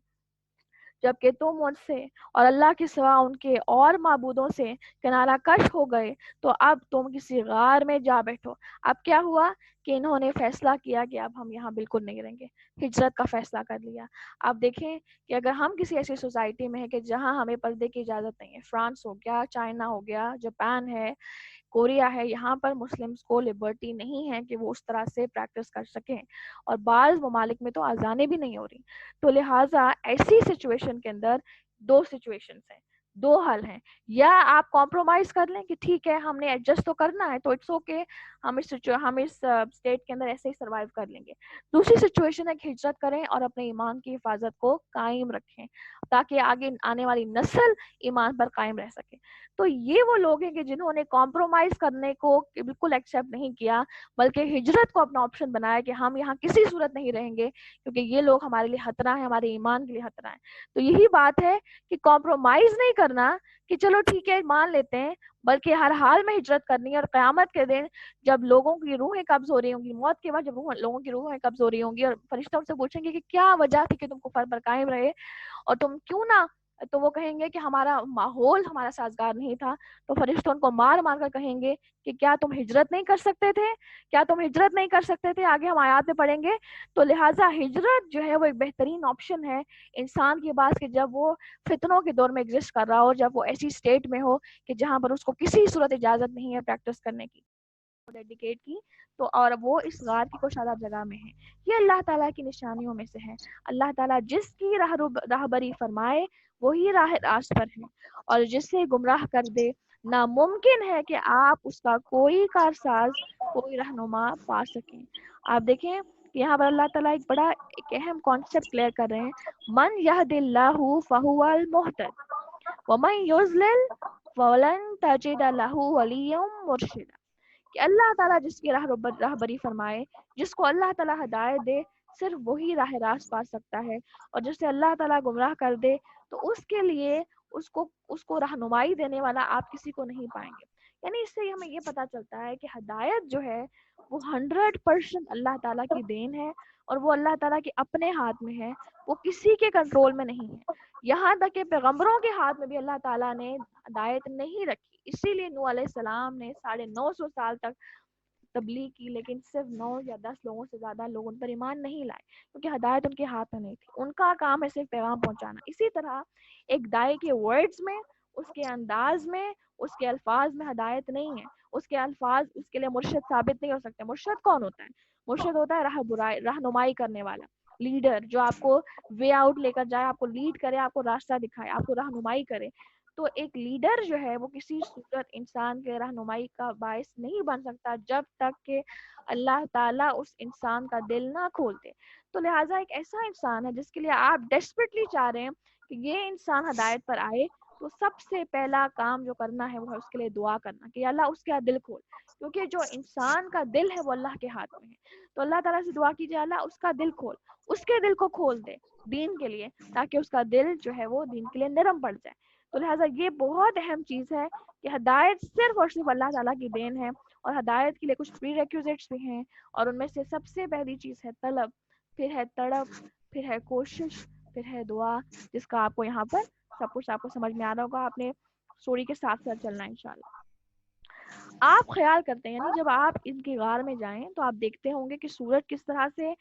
جبکہ تم مجھ سے اور اللہ کے سوا ان کے اور معبودوں سے کنارہ کش ہو گئے، تو اب تم کسی غار میں جا بیٹھو۔ اب کیا ہوا کہ انہوں نے فیصلہ کیا کہ اب ہم یہاں بالکل نہیں رہیں گے، ہجرت کا فیصلہ کر لیا۔ آپ دیکھیں کہ اگر ہم کسی ایسی سوسائٹی میں ہیں کہ جہاں ہمیں پردے کی اجازت نہیں ہے، فرانس ہو گیا، چائنا ہو گیا، جاپان ہے، کوریا ہے، یہاں پر مسلمس کو لبرٹی نہیں ہے کہ وہ اس طرح سے پریکٹس کر سکیں، اور بعض ممالک میں تو اذانیں بھی نہیں ہو رہی۔ تو لہٰذا ایسی سچویشن کے اندر دو سچویشنز ہیں، دو حل ہیں، یا آپ کمپرومائز کر لیں کہ ٹھیک ہے ہم نے ایڈجسٹ تو کرنا ہے تو اٹس اوکے، ہم اس اسٹیٹ کے اندر ایسے ہی سروائیو کر لیں گے۔ دوسری سچویشن ہے کہ ہجرت کریں اور اپنے ایمان کی حفاظت کو قائم رکھیں تاکہ آگے آنے والی نسل ایمان پر قائم رہ سکے۔ تو یہ وہ لوگ ہیں کہ جنہوں نے کمپرومائز کرنے کو بالکل ایکسیپٹ نہیں کیا، بلکہ ہجرت کو اپنا آپشن بنایا کہ ہم یہاں کسی صورت نہیں رہیں گے، کیونکہ یہ لوگ ہمارے لیے خطرہ ہیں، ہمارے ایمان کے لیے خطرہ ہیں۔ تو یہی بات ہے کہ کمپرومائز نہیں کرنا کہ چلو ٹھیک ہے مان لیتے ہیں، بلکہ ہر حال میں ہجرت کرنی ہے، اور قیامت کے دن جب لوگوں کی روحیں قبض ہو رہی ہوں گی، موت کے بعد جب لوگوں کی روحیں قبض ہو رہی ہوں گی اور فرشتہ ان سے پوچھیں گے کہ کیا وجہ تھی کہ تم کفر پر قائم رہے اور تم کیوں نہ، تو وہ کہیں گے کہ ہمارا ماحول ہمارا سازگار نہیں تھا، تو فرشتہ ان کو مار مار کر کہیں گے کہ کیا تم ہجرت نہیں کر سکتے تھے، کیا تم ہجرت نہیں کر سکتے تھے؟ آگے ہم آیات میں پڑھیں گے۔ تو لہٰذا ہجرت جو ہے وہ ایک بہترین آپشن ہے انسان کے پاس، کہ جب وہ فتنوں کے دور میں ایگزسٹ کر رہا ہو، جب وہ ایسی اسٹیٹ میں ہو کہ جہاں پر اس کو کسی صورت اجازت نہیں ہے پریکٹس کرنے کی، ڈیڈیکیٹ کی، تو اور وہ اس غار کی کشادہ جگہ میں ہے۔ یہ اللہ تعالیٰ کی نشانیوں میں سے ہے۔ اللہ تعالیٰ جس کی راہبری فرمائے وہی راہ راست پر ہے، اور جسے گمراہ کر دے ناممکن ہے کہ آپ اس کا کوئی کارساز، کوئی رہنما پا سکیں۔ آپ دیکھیں کہ یہاں پر اللہ تعالیٰ ایک اہم کانسیپٹ کلیئر کر رہے ہیں، من یہد اللہ فہو المہتد ومن یضلل فلن تجد لہ ولیا مرشدا۔ کہ اللہ تعالیٰ جس کی راہبری فرمائے، جس کو اللہ تعالیٰ ہدایت دے، صرف وہی راہ راست پا سکتا ہے، اور جسے اللہ تعالیٰ گمراہ کر دے تو اس کے لیے اس کو رہنمائی دینے والا آپ کسی کو نہیں پائیں گے۔ یعنی اس سے ہمیں یہ پتہ چلتا ہے کہ ہدایت جو ہے وہ 100% اللہ تعالیٰ کی دین ہے، اور وہ اللہ تعالیٰ کے اپنے ہاتھ میں ہے، وہ کسی کے کنٹرول میں نہیں ہے۔ یہاں تک کہ پیغمبروں کے ہاتھ میں بھی اللہ تعالیٰ نے ہدایت نہیں رکھی، اسی لیے نوح علیہ السلام نے 950 سال تک تبلیغ کی، لیکن صرف 9 یا 10 لوگوں سے زیادہ لوگ ان پر ایمان نہیں لائے، کیونکہ ہدایت ان کے ہاتھ میں نہیں تھی۔ ان کا کام ہے صرف پیغام پہنچانا۔ اسی طرح ایک داعی کے ورڈز میں، اس کے انداز میں، اس کے الفاظ میں ہدایت نہیں ہے، اس کے الفاظ اس کے لیے مرشد ثابت نہیں ہو سکتے۔ مرشد کون ہوتا ہے؟ مرشد ہوتا ہے رہنمائی کرنے والا، لیڈر، جو آپ کو وے آؤٹ لے کر جائے، آپ کو لیڈ کرے، آپ کو راستہ دکھائے، آپ کو رہنمائی کرے۔ تو ایک لیڈر جو ہے وہ کسی صورت انسان کے رہنمائی کا باعث نہیں بن سکتا جب تک کہ اللہ تعالیٰ اس انسان کا دل نہ کھولتے۔ تو لہٰذا ایک ایسا انسان ہے جس کے لیے آپ ڈیسپریٹلی چاہ رہے ہیں کہ یہ انسان ہدایت پر آئے، تو سب سے پہلا کام جو کرنا ہے وہ ہے اس کے لیے دعا کرنا کہ اللہ اس کا دل کھول، کیونکہ جو انسان کا دل ہے وہ اللہ کے ہاتھ میں ہے۔ تو اللہ تعالیٰ سے دعا کیجیے اللہ اس کا دل کھول، اس کے دل کو کھول دے دین کے لیے، تاکہ اس کا دل جو ہے وہ دین کے لیے نرم پڑ جائے۔ تو لہٰذا یہ بہت اہم چیز ہے کہ ہدایت صرف اور صرف اللہ تعالیٰ کی دین ہے، اور ہدایت کے لیے کچھ پری ریکوزٹس بھی ہیں، اور ان میں سے سب سے پہلی چیز ہے طلب، پھر ہے تڑپ، پھر ہے کوشش، پھر ہے دعا، جس کا آپ کو یہاں پر سب کچھ آپ کو سمجھ میں آ رہا ہوگا۔ آپ نے اسٹوری کے ساتھ ساتھ چلنا ہے انشاءاللہ۔ آپ خیال کرتے ہیں، یعنی جب آپ ان کی غار میں جائیں تو آپ دیکھتے ہوں گے کہ سورج کس طرح سے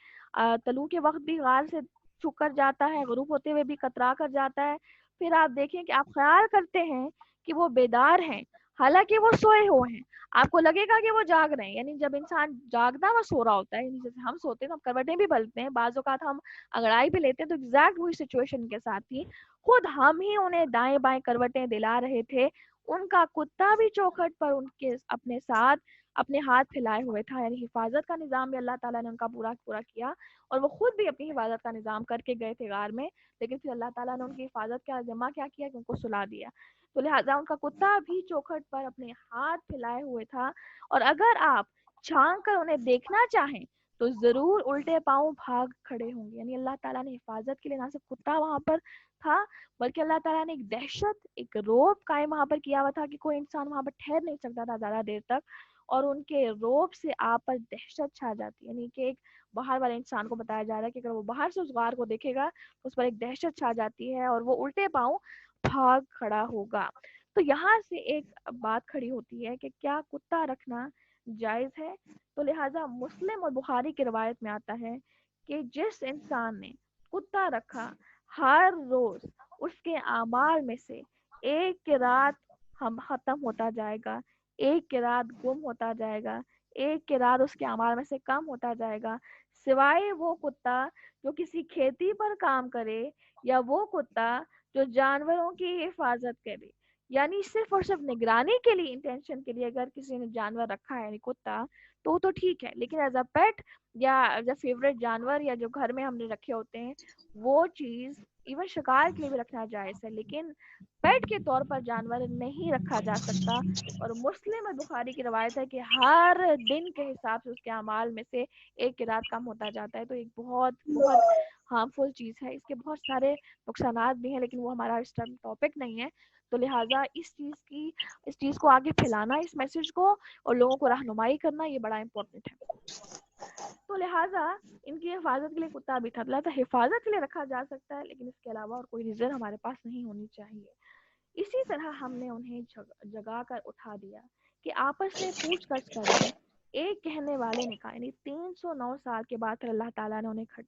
طلوع کے وقت بھی غار سے چھک کر جاتا ہے، غروب ہوتے ہوئے بھی کترا کر جاتا ہے۔ پھر آپ دیکھیں کہ آپ خیال کرتے ہیں کہ وہ بیدار ہیں، حالانکہ وہ سوئے ہوئے ہیں. آپ کو لگے گا کہ وہ جاگ رہے ہیں. یعنی جب انسان جاگتا ہے وہ سو رہا ہوتا ہے. یعنی جیسے ہم سوتے ہیں تو ہم کروٹیں بھی بدلتے ہیں, بعض اوقات ہم انگڑائی بھی لیتے ہیں, تو ایگزیکٹ وہی سچویشن کے ساتھ تھی. خود ہم ہی انہیں دائیں بائیں کروٹیں دلا رہے تھے. ان کا کتا بھی چوکھٹ پر ان کے اپنے ساتھ اپنے ہاتھ پھیلائے ہوئے تھا. یعنی حفاظت کا نظام بھی اللہ تعالیٰ نے ان کا پورا پورا کیا, اور وہ خود بھی اپنی حفاظت کا نظام کر کے گئے تھے غار میں. لیکن پھر اللہ تعالیٰ نے ان کی حفاظت کا ذمہ کیا کیا کہ ان کو سلا دیا. تو لہٰذا ان کا کتا بھی چوکھٹ پر اپنے ہاتھ پھیلائے ہوئے تھا. اور اگر آپ چھانک کر انہیں دیکھنا چاہیں تو ضرور الٹے پاؤں بھاگ کھڑے ہوں گے. یعنی اللہ تعالیٰ نے حفاظت کے لیے نہ صرف کتا وہاں پر تھا, بلکہ اللہ تعالیٰ نے ایک دہشت, ایک روب قائم وہاں پر کیا ہوا تھا کہ کوئی انسان وہاں پر ٹھہر نہیں سکتا تھا زیادہ دیر تک. اور ان کے روب سے آپ پر دہشت چھا جاتی. یعنی کہ ایک باہر والے انسان کو بتایا جا رہا ہے کہ اگر وہ باہر سے اس غار کو دیکھے گا تو اس پر ایک دہشت چھا جاتی ہے, اور وہ الٹے پاؤں بھاگ کھڑا ہوگا. تو یہاں سے ایک بات کھڑی ہوتی ہے کہ کیا کتا رکھنا جائز ہے. تو لہٰذا مسلم اور بخاری کی روایت میں آتا ہے کہ جس انسان نے کتا رکھا, ہر روز اس کے اعمال میں سے ایک رات ہم ختم ہوتا جائے گا, ایک رات گم ہوتا جائے گا, ایک رات اس کے اعمال میں سے کم ہوتا جائے گا, سوائے وہ کتا جو کسی کھیتی پر کام کرے, یا وہ کتا جو جانوروں کی حفاظت کرے. یعنی صرف اور صرف نگرانی کے لیے, انٹینشن کے لیے اگر کسی نے جانور رکھا ہے, یعنی کتا, تو ٹھیک ہے. لیکن ایز اے پیٹ یا ایز اے فیوریٹ جانور, یا جو گھر میں ہم نے رکھے ہوتے ہیں, وہ چیز ایون شکار کے لیے بھی رکھنا جائز ہے, لیکن پیٹ کے طور پر جانور نہیں رکھا جا سکتا. اور مسلم اور بخاری کی روایت ہے کہ ہر دن کے حساب سے اس کے اعمال میں سے ایک رات کم ہوتا جاتا ہے. تو ایک بہت بہت ہارمفل چیز ہے. اس کے بہت سارے نقصانات بھی ہیں, لیکن وہ ہمارا اس ٹائم ٹاپک نہیں ہے. تو لہٰذا اس چیز کو آگے پھیلانا, اس میسج کو, اور لوگوں کو رہنمائی کرنا, یہ بڑا امپورٹنٹ ہے. تو لہٰذا ان کی حفاظت کے لیے کتا بھی تھا. لہٰذا حفاظت کے لیے رکھا جا سکتا ہے, لیکن اس کے علاوہ اور کوئی ریزن ہمارے پاس نہیں ہونی چاہیے. اسی طرح ہم نے انہیں جگا کر اٹھا دیا کہ آپس میں پوچھ گچھ کریں. ایک کہنے والے نے کہا, یعنی 309 سال کے بعد اللہ تعالیٰ نے انہیں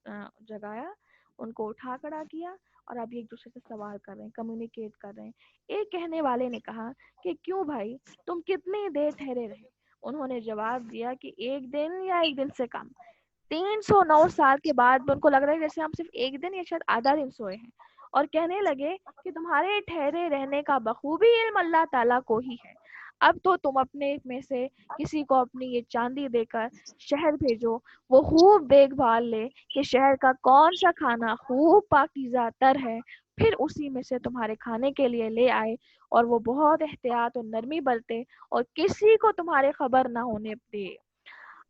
جگایا, ان کو اٹھا کھڑا کیا, اور اب ایک دوسرے سے سوال کر رہے ہیں, کمیونیکیٹ کر رہے ہیں. ایک کہنے والے نے کہا کہ کیوں بھائی, تم کتنی دیر ٹھہرے رہے. انہوں نے جواب دیا کہ ایک دن یا ایک دن سے کم. 309 سال کے بعد ان کو لگ رہا ہے جیسے ہم صرف ایک دن یا شاید آدھا دن سوئے ہیں, اور کہنے لگے کہ تمہارے ٹھہرے رہنے کا بخوبی علم اللہ تعالیٰ کو ہی ہے. اب تو تم اپنے میں سے کسی کو اپنی یہ چاندی دے کر شہر بھیجو, وہ خوب دیکھ بھال لے کہ شہر کا کون سا کھانا خوب پاکیزہ تر ہے, پھر اسی میں سے تمہارے کھانے کے لیے لے آئے, اور وہ بہت احتیاط اور نرمی برتے, اور کسی کو تمہارے خبر نہ ہونے دے.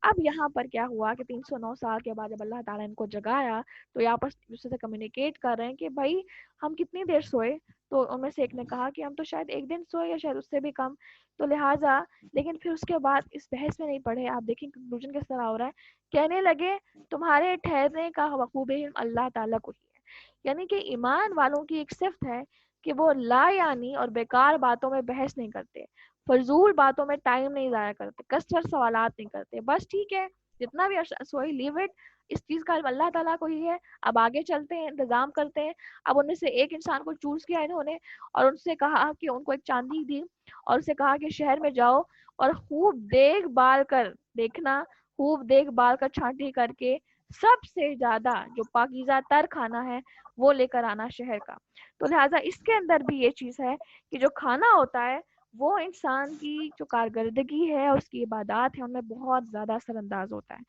اب یہاں پر کیا ہوا کہ 309 سال کے بعد جب اللہ تعالیٰ نے ان کو جگایا, تو یہ آپس دوسرے سے کمیونیکیٹ کر رہے ہیں کہ بھائی ہم کتنی دیر سوئے. تو ان میں سے ایک نے کہا کہ ہم تو شاید ایک دن سوئے, یا شاید اس سے بھی کم. تو لہٰذا لیکن پھر اس کے بعد اس بحث میں نہیں پڑے, آپ دیکھیں کنکلوژن کس طرح ہو رہا ہے. کہنے لگے تمہارے ٹھہرنے کا بخوب علم اللہ تعالیٰ کو ہی ہے. یعنی کہ ایمان والوں کی ایک صفت ہے کہ وہ لا یعنی اور بیکار باتوں میں بحث نہیں کرتے, فضول باتوں میں ٹائم نہیں ضائع کرتے, کثرت سوالات نہیں کرتے. بس ٹھیک ہے, جتنا بھی سوئی لیو اٹ, اس چیز کا علم اللہ تعالیٰ کو ہی ہے. اب آگے چلتے ہیں, انتظام کرتے ہیں. اب ان میں سے ایک انسان کو چوز کیا انہوں نے, اور ان سے کہا کہ ان کو ایک چاندی دی, اور اسے کہا کہ شہر میں جاؤ اور خوب دیکھ بھال کر دیکھنا, خوب دیکھ بھال کر چھانٹی کر کے سب سے زیادہ جو پاکیزہ تر کھانا ہے وہ لے کر آنا شہر کا. تو لہٰذا اس کے اندر بھی یہ چیز ہے کہ جو کھانا ہوتا ہے وہ انسان کی جو کارکردگی ہے, اس کی عبادات ہے, ان میں بہت زیادہ اثر انداز ہوتا ہے.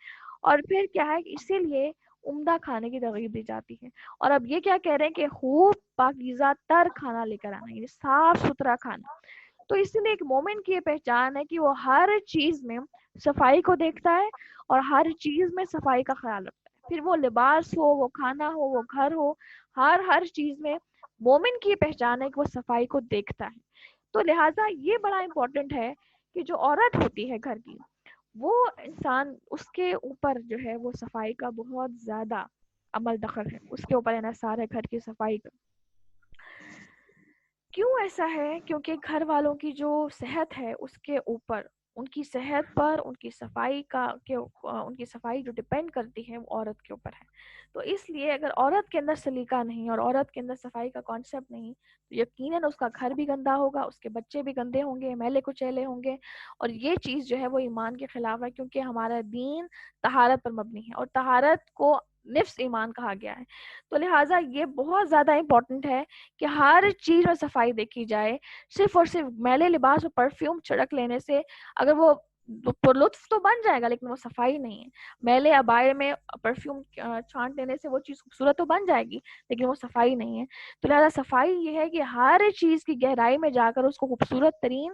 اور پھر کیا ہے, اسی لیے عمدہ کھانے کی ترغیب دی جاتی ہے. اور اب یہ کیا کہہ رہے ہیں کہ خوب پاکیزہ تر کھانا لے کر آنا, یعنی صاف ستھرا کھانا. تو اس لیے ایک مومن کی یہ پہچان ہے کہ وہ ہر چیز میں صفائی کو دیکھتا ہے, اور ہر چیز میں صفائی کا خیال رکھتا ہے. پھر وہ لباس ہو, وہ کھانا ہو, وہ گھر ہو, ہر چیز میں مومن کی یہ پہچان ہے کہ وہ صفائی کو دیکھتا ہے. تو لہٰذا یہ بڑا امپورٹنٹ ہے کہ جو عورت ہوتی ہے گھر کی, وہ انسان اس کے اوپر جو ہے وہ صفائی کا بہت زیادہ عمل دخل ہے, اس کے اوپر انحصار ہے گھر کی صفائی کا. کیوں ایسا ہے؟ کیونکہ گھر والوں کی جو صحت ہے اس کے اوپر ان کی صحت پر ان کی صفائی ان کی صفائی جو ڈپینڈ کرتی ہے وہ عورت کے اوپر ہے. تو اس لیے اگر عورت کے اندر سلیقہ نہیں اور عورت کے اندر صفائی کا کانسیپٹ نہیں تو یقیناً اس کا گھر بھی گندا ہوگا, اس کے بچے بھی گندے ہوں گے, میلے کچیلے ہوں گے, اور یہ چیز جو ہے وہ ایمان کے خلاف ہے, کیونکہ ہمارا دین طہارت پر مبنی ہے اور طہارت کو نفس ایمان کہا گیا ہے. تو لہٰذا یہ بہت زیادہ امپورٹنٹ ہے کہ ہر چیز میں صفائی دیکھی جائے. صرف اور صرف میلے لباس اور پرفیوم چھڑک لینے سے اگر وہ لطف تو بن جائے گا لیکن وہ صفائی نہیں ہے. میلے ابائے میں پرفیوم چھانٹ لینے سے وہ چیز خوبصورت تو بن جائے گی لیکن وہ صفائی نہیں ہے. تو لہٰذا صفائی یہ ہے کہ ہر چیز کی گہرائی میں جا کر اس کو خوبصورت ترین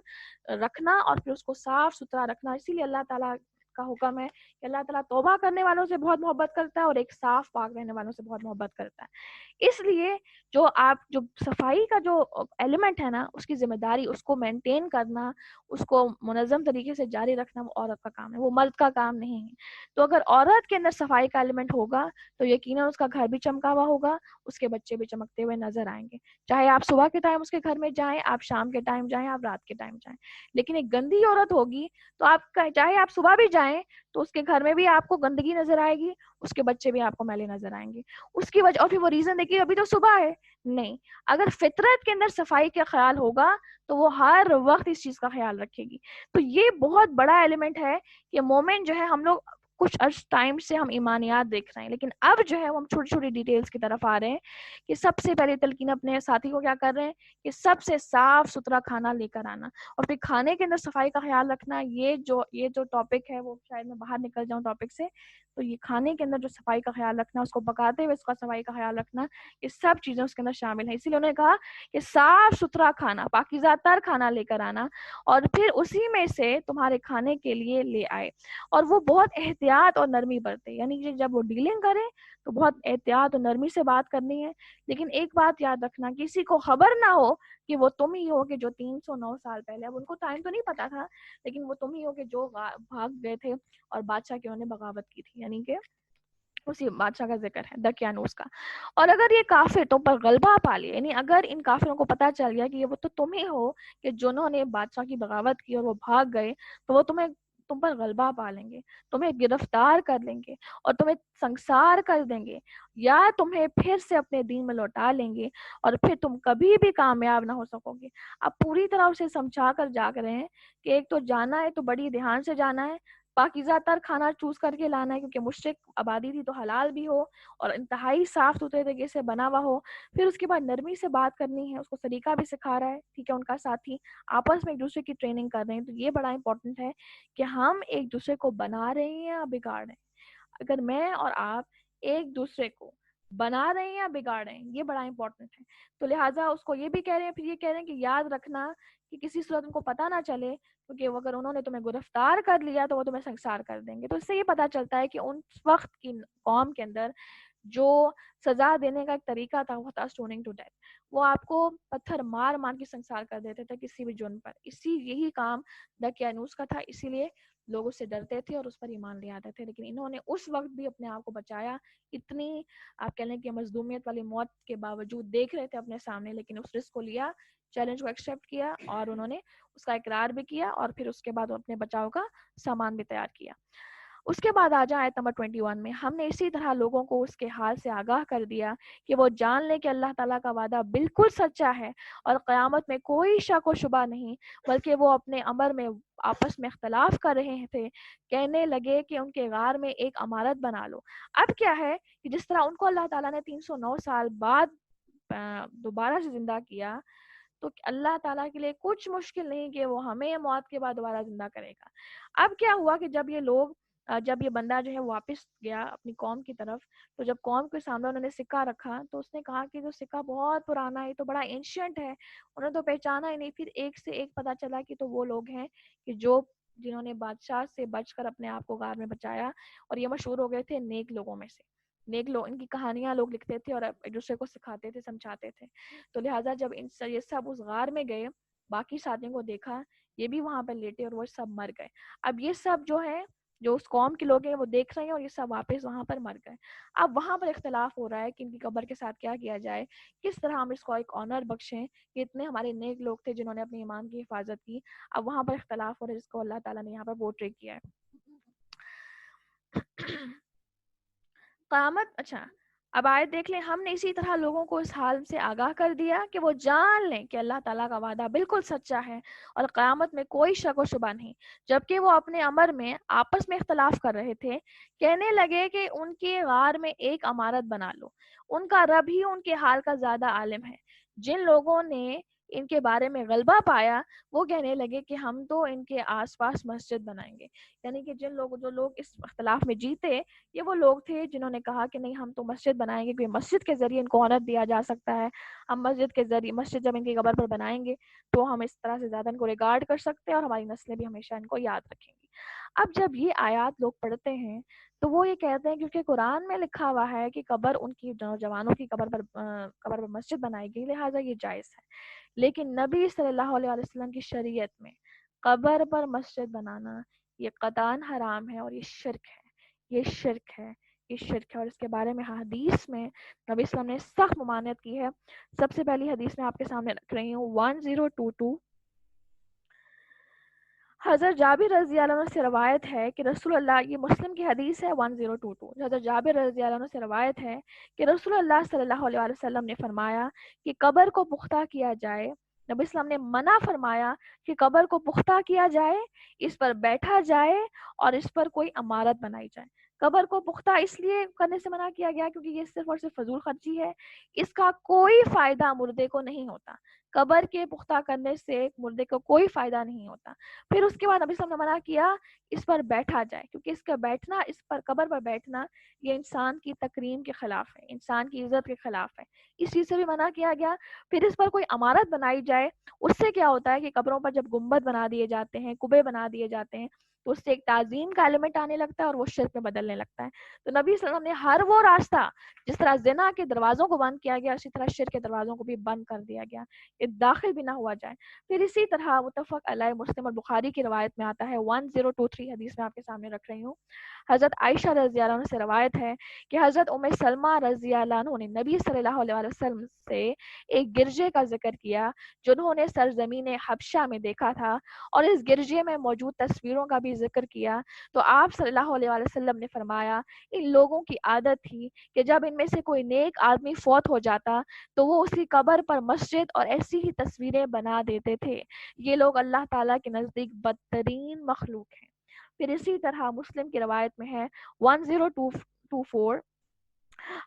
رکھنا اور پھر اس کو صاف ستھرا رکھنا. اسی لیے اللہ تعالیٰ کا حکم ہے کہ اللہ تعالیٰ توبہ کرنے والوں سے بہت محبت کرتا ہے اور ایک صاف پاک رہنے والوں سے بہت محبت کرتا ہے. اس لیے جو صفائی کا جو ایلیمنٹ ہے نا, اس کی ذمہ داری اس کو مینٹین کرنا, اس کو منظم طریقے سے جاری رکھنا وہ عورت کا کام ہے, وہ مرد کا کام نہیں ہے. تو اگر عورت کے اندر صفائی کا ایلیمنٹ ہوگا تو یقیناً اس کا گھر بھی چمکا ہوا ہوگا, اس کے بچے بھی چمکتے ہوئے نظر آئیں گے. چاہے آپ صبح کے ٹائم اس کے گھر میں جائیں, آپ شام کے ٹائم جائیں, آپ رات کے ٹائم جائیں. لیکن ایک گندی عورت ہوگی تو چاہے آپ صبح بھی جائیں تو اس کے گھر میں بھی آپ کو گندگی نظر آئے گی, اس کے بچے بھی آپ کو میلے نظر آئیں گے. اس کی وجہ, اور پھر وہ ریزن دیکھیے ابھی تو صبح ہے. نہیں, اگر فطرت کے اندر صفائی کا خیال ہوگا تو وہ ہر وقت اس چیز کا خیال رکھے گی. تو یہ بہت بڑا ایلیمنٹ ہے کہ مومنٹ جو ہے, ہم لوگ کچھ ٹائم سے ہم ایمانیات دیکھ رہے ہیں لیکن اب جو ہے ہم چھوٹی چھوٹی ڈیٹیلز کی طرف آ رہے ہیں کہ سب سے پہلے تلقین اپنے ساتھی کو کیا کر رہے ہیں کہ سب سے صاف ستھرا کھانا لے کر آنا اور پھر کھانے کے اندر صفائی کا خیال رکھنا. یہ جو ٹاپک ہے وہ شاید میں باہر نکل جاؤں ٹاپک سے, تو یہ کھانے کے اندر جو صفائی کا خیال رکھنا, اس کو پکاتے ہوئے اس کا صفائی کا خیال رکھنا, یہ سب چیزیں اس کے اندر شامل ہیں. اسی لیے انہوں نے کہا کہ صاف ستھرا کھانا, پاکیزہ تر کھانا لے کر آنا اور پھر اسی میں سے تمہارے کھانے کے لیے لے آئے. اور وہ بہت احتیاط اور نرمی برتے, یعنی کہ جب وہ ڈیلنگ کرے تو بہت احتیاط اور نرمی سے بات کرنی ہے. لیکن ایک بات یاد رکھنا, کسی کو خبر نہ ہو کہ وہ تم ہی ہو کہ جو 309 سال پہلے, اب ان کو ٹائم تو نہیں پتا تھا لیکن وہ تم ہی ہو کہ جو بھاگ گئے تھے اور بادشاہ کی انہوں نے بغاوت کی تھی, یعنی کہ اسی بادشاہ کا ذکر ہے دقیانوس کا. اور اگر یہ کافر تم پر غلبہ پا لیے, یعنی اگر ان کافروں کو پتا چل گیا کہ یہ وہ تو تم ہی ہو کہ جنہوں نے بادشاہ کی بغاوت کی اور وہ بھاگ گئے, تو وہ تم پر غلبہ پا لیں گے, تمہیں گرفتار کر لیں گے اور تمہیں سنسار کر دیں گے, یا تمہیں پھر سے اپنے دین میں لوٹا لیں گے اور پھر تم کبھی بھی کامیاب نہ ہو سکو گے. اب پوری طرح اسے سمجھا کر جا رہے ہیں کہ ایک تو جانا ہے تو بڑی دھیان سے جانا ہے, پاکیزہ تر کھانا چوز کر کے لانا ہے کیونکہ مشرک آبادی تھی تو حلال بھی ہو اور انتہائی صاف ستھرے طریقے سے بنا ہوا ہو. پھر اس کے بعد نرمی سے بات کرنی ہے, اس کو سلیقہ بھی سکھا رہا ہے, ٹھیک ہے, ان کا ساتھی آپس میں ایک دوسرے کی ٹریننگ کر رہے ہیں. تو یہ بڑا امپورٹنٹ ہے کہ ہم ایک دوسرے کو بنا رہے ہیں یا بگاڑ رہے ہیں. اگر میں اور آپ ایک دوسرے کو بنا رہے ہیں یا بگاڑ رہے ہیں, یہ بڑا امپورٹنٹ ہے. تو لہٰذا اس کو یہ بھی کہہ رہے ہیں, پھر یہ کہہ رہے ہیں کہ یاد رکھنا کہ کسی صورت ان کو پتہ نہ چلے, کیونکہ اگر انہوں نے تمہیں گرفتار کر لیا تو وہ تمہیں سنسار کر دیں گے. تو اس سے یہ پتہ چلتا ہے کہ ان وقت کی قوم کے اندر جو سزا دینے کا ایک طریقہ تھا وہ تھا اسٹوننگ ٹو ڈیتھ. وہ آپ کو پتھر مار مار کے سنسار کر دیتے تھے کسی بھی جرم پر. یہی کام دقیانوس کا تھا, اسی لیے لوگ اس سے ڈرتے تھے اور اس پر ایمان لے آتے تھے. لیکن انہوں نے اس وقت بھی اپنے آپ کو بچایا, اتنی آپ کہہ لیں کہ مظلومیت والی موت کے باوجود دیکھ رہے تھے اپنے سامنے, لیکن اس رسک کو لیا, چیلنج کو ایکسیپٹ کیا اور انہوں نے اس کا اقرار بھی کیا اور پھر اس کے بعد اپنے بچاؤ کا سامان بھی تیار کیا. اس کے بعد آ جائیں آیت نمبر 21 میں, ہم نے اسی طرح لوگوں کو اس کے حال سے آگاہ کر دیا کہ وہ جان لے کہ اللہ تعالیٰ کا وعدہ بالکل سچا ہے اور قیامت میں کوئی شک و شبہ نہیں, بلکہ وہ اپنے امر میں آپس میں اختلاف کر رہے تھے. کہنے لگے کہ ان کے غار میں ایک عمارت بنا لو. اب کیا ہے کہ جس طرح ان کو اللہ تعالیٰ نے 309 سال بعد دوبارہ سے زندہ کیا, تو اللہ تعالیٰ کے لیے کچھ مشکل نہیں کہ وہ ہمیں موت کے بعد دوبارہ زندہ کرے گا. اب کیا ہوا کہ جب یہ بندہ جو ہے واپس گیا اپنی قوم کی طرف, تو جب قوم کے سامنے انہوں نے سکہ رکھا تو اس نے کہا کہ جو سکہ بہت پرانا ہے, تو بڑا اینشینٹ ہے, انہوں نے تو پہچانا ہی نہیں. پھر ایک سے ایک پتا چلا کہ تو وہ لوگ ہیں کہ جنہوں نے بادشاہ سے بچ کر اپنے آپ کو غار میں بچایا, اور یہ مشہور ہو گئے تھے نیک لوگوں میں سے. نیک لوگ, ان کی کہانیاں لوگ لکھتے تھے اور ایک دوسرے کو سکھاتے تھے, سمجھاتے تھے. تو لہٰذا جب یہ سب اس غار میں گئے, باقی ساتھیوں کو دیکھا, یہ بھی وہاں پہ لیٹے اور وہ سب مر گئے. اب یہ سب جو ہے جو اس قوم کے لوگ ہیں وہ دیکھ رہے ہیں اور یہ سب واپس وہاں پر مر گئے. اب وہاں پر اختلاف ہو رہا ہے کہ ان کی قبر کے ساتھ کیا کیا جائے, کس طرح ہم اس کو ایک آنر بخشیں کہ اتنے ہمارے نیک لوگ تھے جنہوں نے اپنے ایمان کی حفاظت کی. اب وہاں پر اختلاف ہو رہا ہے جس کو اللہ تعالیٰ نے یہاں پر پورٹری کیا ہے. قیامت. اچھا اب آیت دیکھ لیں. ہم نے اسی طرح لوگوں کو اس حال سے آگاہ کر دیا کہ وہ جان لیں کہ اللہ تعالیٰ کا وعدہ بالکل سچا ہے اور قیامت میں کوئی شک و شبہ نہیں. جبکہ وہ اپنے امر میں آپس میں اختلاف کر رہے تھے, کہنے لگے کہ ان کے غار میں ایک عمارت بنا لو, ان کا رب ہی ان کے حال کا زیادہ عالم ہے. جن لوگوں نے ان کے بارے میں غلبہ پایا وہ کہنے لگے کہ ہم تو ان کے آس پاس مسجد بنائیں گے. یعنی کہ جو لوگ اس اختلاف میں جیتے یہ وہ لوگ تھے جنہوں نے کہا کہ نہیں ہم تو مسجد بنائیں گے, کیونکہ مسجد کے ذریعے ان کو آنر دیا جا سکتا ہے. ہم مسجد کے ذریعے مسجد جب ان کی قبر پر بنائیں گے تو ہم اس طرح سے زیادہ ان کو ریگارڈ کر سکتے ہیں اور ہماری نسلیں بھی ہمیشہ ان کو یاد رکھیں گی. اب جب یہ آیات لوگ پڑھتے ہیں تو وہ یہ کہتے ہیں کیونکہ قرآن میں لکھا ہوا ہے کہ قبر ان کی نوجوانوں کی قبر پر مسجد بنائے گی, لہٰذا یہ جائز ہے. لیکن نبی صلی اللہ علیہ وسلم کی شریعت میں قبر پر مسجد بنانا یہ قطعاً حرام ہے اور یہ شرک ہے. یہ شرک ہے, یہ شرک ہے. اور اس کے بارے میں حدیث میں نبی صلی اللہ علیہ وسلم نے سخت ممانعت کی ہے. سب سے پہلی حدیث میں آپ کے سامنے رکھ رہی ہوں 1022. حضرت جابر رضی اللہ عنہ سے روایت ہے کہ رسول اللہ, یہ مسلم کی حدیث ہے 1022, حضرت جابر رضی اللہ عنہ سے روایت ہے کہ رسول اللہ صلی اللہ علیہ وسلم نے فرمایا کہ قبر کو پختہ کیا جائے. نبی اسلام نے منع فرمایا کہ قبر کو پختہ کیا جائے, اس پر بیٹھا جائے اور اس پر کوئی عمارت بنائی جائے. قبر کو پختہ اس لیے کرنے سے منع کیا گیا کیونکہ یہ صرف اور صرف فضول خرچی ہے, اس کا کوئی فائدہ مردے کو نہیں ہوتا. قبر کے پختہ کرنے سے مردے کو کوئی فائدہ نہیں ہوتا. پھر اس کے بعد نبی صلی اللہ علیہ وسلم نے منع کیا اس پر بیٹھا جائے, کیونکہ اس کا بیٹھنا, اس پر قبر پر بیٹھنا یہ انسان کی تکریم کے خلاف ہے, انسان کی عزت کے خلاف ہے. اس چیز سے بھی منع کیا گیا. پھر اس پر کوئی عمارت بنائی جائے, اس سے کیا ہوتا ہے کہ قبروں پر جب گنبد بنا دیے جاتے ہیں, کبے بنا دیے جاتے ہیں, تو اس سے ایک تعظیم کا ایلیمنٹ آنے لگتا ہے اور وہ شرک میں بدلنے لگتا ہے. تو نبی صلی اللہ علیہ وسلم نے ہر وہ راستہ, جس طرح زنا کے دروازوں کو بند کیا گیا اسی طرح شرک کے دروازوں کو بھی بند کر دیا گیا, یہ داخل بھی نہ ہوا جائے. پھر اسی طرح متفق علیہ مسلم اور بخاری کی روایت میں آتا ہے 1023 حدیث میں آپ کے سامنے رکھ رہی ہوں. حضرت عائشہ رضی اللہ عنہ سے روایت ہے کہ حضرت ام سلمہ رضی اللہ عنہ نے نبی صلی اللہ علیہ وسلم سے ایک گرجے کا ذکر کیا جنہوں نے سرزمین حبشہ میں دیکھا تھا, اور اس گرجے میں موجود تصویروں کا بھی ذکر کیا. تو آپ صلی اللہ علیہ وسلم نے فرمایا ان لوگوں کی عادت تھی کہ جب ان میں سے کوئی نیک آدمی فوت ہو جاتا تو وہ اسی قبر پر مسجد اور ایسی ہی تصویریں بنا دیتے تھے. یہ لوگ اللہ تعالیٰ کے نزدیک بدترین مخلوق ہیں. پھر اسی طرح مسلم کی روایت میں ہے 1024,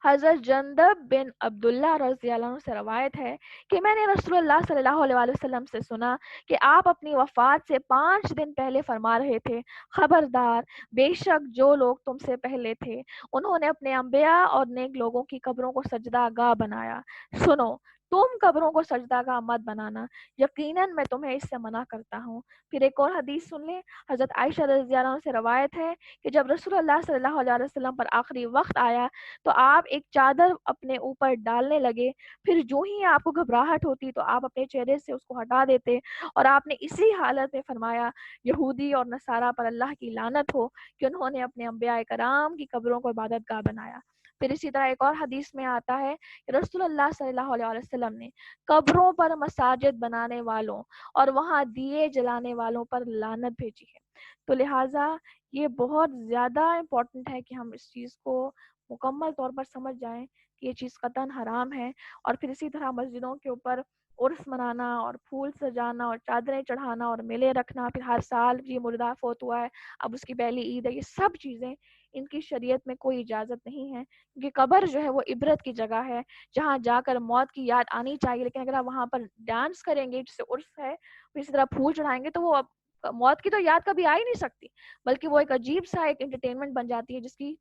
حضرت جندب بن عبداللہ رضی اللہ عنہ سے روایت ہے کہ میں نے رسول اللہ صلی اللہ علیہ وسلم سے سنا کہ آپ اپنی وفات سے 5 دن پہلے فرما رہے تھے, خبردار, بے شک جو لوگ تم سے پہلے تھے انہوں نے اپنے انبیاء اور نیک لوگوں کی قبروں کو سجدہ گاہ بنایا. سنو, تم قبروں کو سجدہ گاہ مت بنانا, یقیناً میں تمہیں اس سے منع کرتا ہوں. پھر ایک اور حدیث سن لیں. حضرت عائشہ رضی اللہ عنہ سے روایت ہے کہ جب رسول اللہ صلی اللہ علیہ وسلم پر آخری وقت آیا تو آپ ایک چادر اپنے اوپر ڈالنے لگے. پھر جو ہی آپ کو گھبراہٹ ہوتی تو آپ اپنے چہرے سے اس کو ہٹا دیتے, اور آپ نے اسی حالت میں فرمایا یہودی اور نصارہ پر اللہ کی لعنت ہو کہ انہوں نے اپنے انبیاء کرام کی قبروں کو عبادت گاہ بنایا. پھر اسی طرح ایک اور حدیث میں آتا ہے کہ رسول اللہ صلی اللہ علیہ وسلم نے قبروں پر مساجد بنانے والوں اور وہاں دیے جلانے والوں پر لعنت بھیجی ہے. تو لہٰذا یہ بہت زیادہ امپورٹنٹ ہے کہ ہم اس چیز کو مکمل طور پر سمجھ جائیں کہ یہ چیز قطعاً حرام ہے. اور پھر اسی طرح مسجدوں کے اوپر عرس منانا اور پھول سجانا اور چادریں چڑھانا اور میلے رکھنا, پھر ہر سال یہ مردہ فوت ہوا ہے اب اس کی پہلی عید ہے, یہ سب چیزیں ان کی شریعت میں کوئی اجازت نہیں ہے. کیونکہ قبر جو ہے وہ عبرت کی جگہ ہے جہاں جا کر موت کی یاد آنی چاہیے, لیکن اگر آپ وہاں پر ڈانس کریں گے جسے عرس ہے, پھر اسی طرح پھول چڑھائیں گے تو وہ موت کی تو یاد کبھی آ ہی نہیں سکتی, بلکہ وہ ایک عجیب سا ایک انٹرٹینمنٹ بن جاتی ہے جس کی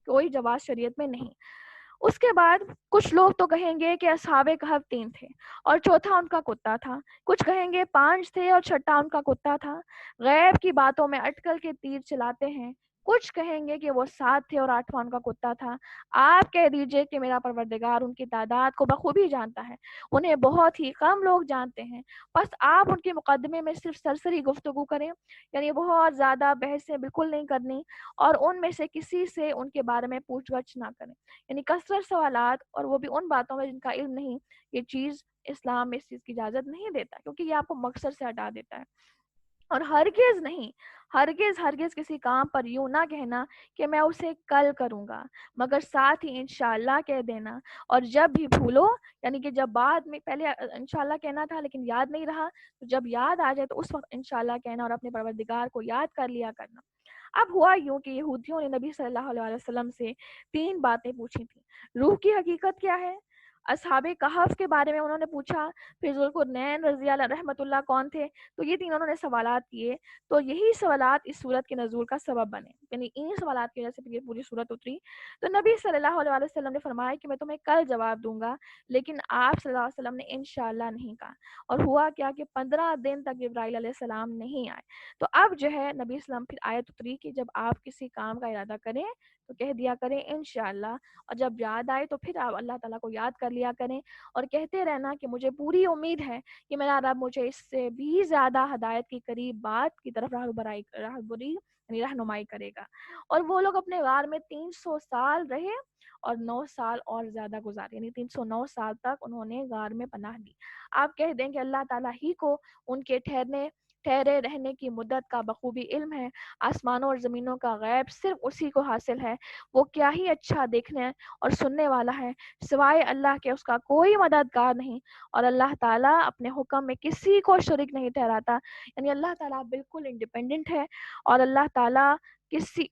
کوئی جواز شریعت میں نہیں. اس کے بعد کچھ لوگ تو کہیں گے کہ اصحاب کہف 3 تھے اور چوتھا ان کا کتا تھا, کچھ کہیں گے 5 تھے اور چھٹا ان کا کتا تھا. غیب کی باتوں میں اٹکل کے تیر چلاتے ہیں, کچھ کہیں گے کہ وہ 7 تھے اور 8واں ان کا کتا تھا. آپ کہہ دیجئے کہ میرا پروردگار ان کی تعداد کو بخوبی جانتا ہے, انہیں بہت ہی کم لوگ جانتے ہیں, بس آپ ان کے مقدمے میں صرف سرسری گفتگو کریں, یعنی بہت زیادہ بحثیں بالکل نہیں کرنی, اور ان میں سے کسی سے ان کے بارے میں پوچھ گچھ نہ کریں, یعنی کثرت سوالات, اور وہ بھی ان باتوں میں جن کا علم نہیں. یہ چیز اسلام میں اس چیز کی اجازت نہیں دیتا, کیونکہ یہ آپ کو مقصد سے ہٹا دیتا ہے. اور ہرگز نہیں, ہرگز کسی کام پر یوں نہ کہنا کہ میں اسے کل کروں گا, مگر ساتھ ہی انشاءاللہ کہہ دینا. اور جب بھی بھولو, یعنی کہ جب بعد میں, پہلے انشاءاللہ کہنا تھا لیکن یاد نہیں رہا, تو جب یاد آ جائے تو اس وقت انشاءاللہ کہنا, اور اپنے پروردگار کو یاد کر لیا کرنا. اب ہوا یوں کہ یہودیوں نے نبی صلی اللہ علیہ وسلم سے 3 باتیں پوچھی تھیں. روح کی حقیقت کیا ہے, اصحاب کہف کے بارے میں انہوں نے پوچھا, پھر ذوالقرنین رضی اللہ رحمۃ اللہ کون تھے. تو یہ 3 انہوں نے سوالات کیے, تو یہی سوالات اس صورت کے نزول کا سبب بنے, یعنی ان سوالات کی وجہ سے یہ پوری صورت اتری. تو نبی صلی اللہ علیہ وسلم نے فرمایا کہ میں تمہیں کل جواب دوں گا, لیکن آپ صلی اللہ علیہ وسلم نے انشاءاللہ نہیں کہا. اور ہوا کیا کہ 15 دن تک جبرائیل علیہ السلام نہیں آئے. تو اب جو ہے نبی اسلام پھر آیت اتری کہ جب آپ کسی کام کا ارادہ کریں تو کہہ دیا کریں انشاءاللہ, اور جب یاد آئے تو پھر آپ اللہ تعالیٰ کو یاد کر لیا کریں, اور کہتے رہنا کہ مجھے پوری امید ہے کہ میرا رب مجھے اس سے بھی زیادہ ہدایت کی قریب بات کی طرف راہبری یعنی رہنمائی کرے گا. اور وہ لوگ اپنے غار میں 300 سال رہے, اور 9 سال اور زیادہ گزارے, یعنی 309 سال تک انہوں نے غار میں پناہ لی. آپ کہہ دیں کہ اللہ تعالیٰ ہی کو ان کے ٹھہرے رہنے کی مدت کا بخوبی علم ہے. آسمانوں اور زمینوں کا غیب صرف اسی کو حاصل ہے. وہ کیا ہی اچھا دیکھنے اور سننے والا ہے, سوائے اللہ کے اس کا کوئی مددگار نہیں. اور اللہ تعالیٰ اپنے حکم میں کسی کو شریک نہیں ٹھہراتا, یعنی اللہ تعالیٰ بالکل انڈیپینڈنٹ ہے, اور اللہ تعالیٰ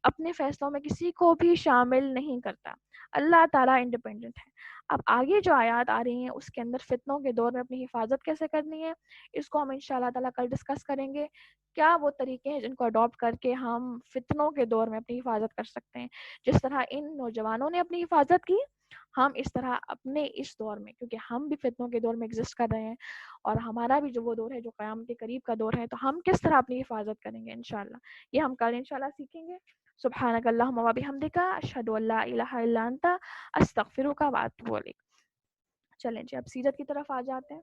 اپنے فیصلوں میں کسی کو بھی شامل نہیں کرتا. اللہ تعالیٰ انڈیپینڈنٹ ہے. اب آگے جو آیات آ رہی ہیں اس کے اندر فتنوں کے دور میں اپنی حفاظت کیسے کرنی ہے, اس کو ہم انشاءاللہ تعالیٰ کل ڈسکس کریں گے. کیا وہ طریقے ہیں جن کو اڈاپٹ کر کے ہم فتنوں کے دور میں اپنی حفاظت کر سکتے ہیں. جس طرح ان نوجوانوں نے اپنی حفاظت کی, ہم اس طرح اپنے اس دور میں, کیونکہ ہم بھی فتنوں کے دور میں ایگزسٹ کر رہے ہیں, اور ہمارا بھی جو وہ دور ہے جو قیامت کے قریب کا دور ہے, تو ہم کس طرح اپنی حفاظت کریں گے انشاءاللہ, یہ ہم کل انشاءاللہ سیکھیں گے. سبحانک اللہم و بحمدک, اشہد ان لا الہ الا انت, استغفرک و اتوب الیک. چلیں جی اب سیرت کی طرف آ جاتے ہیں.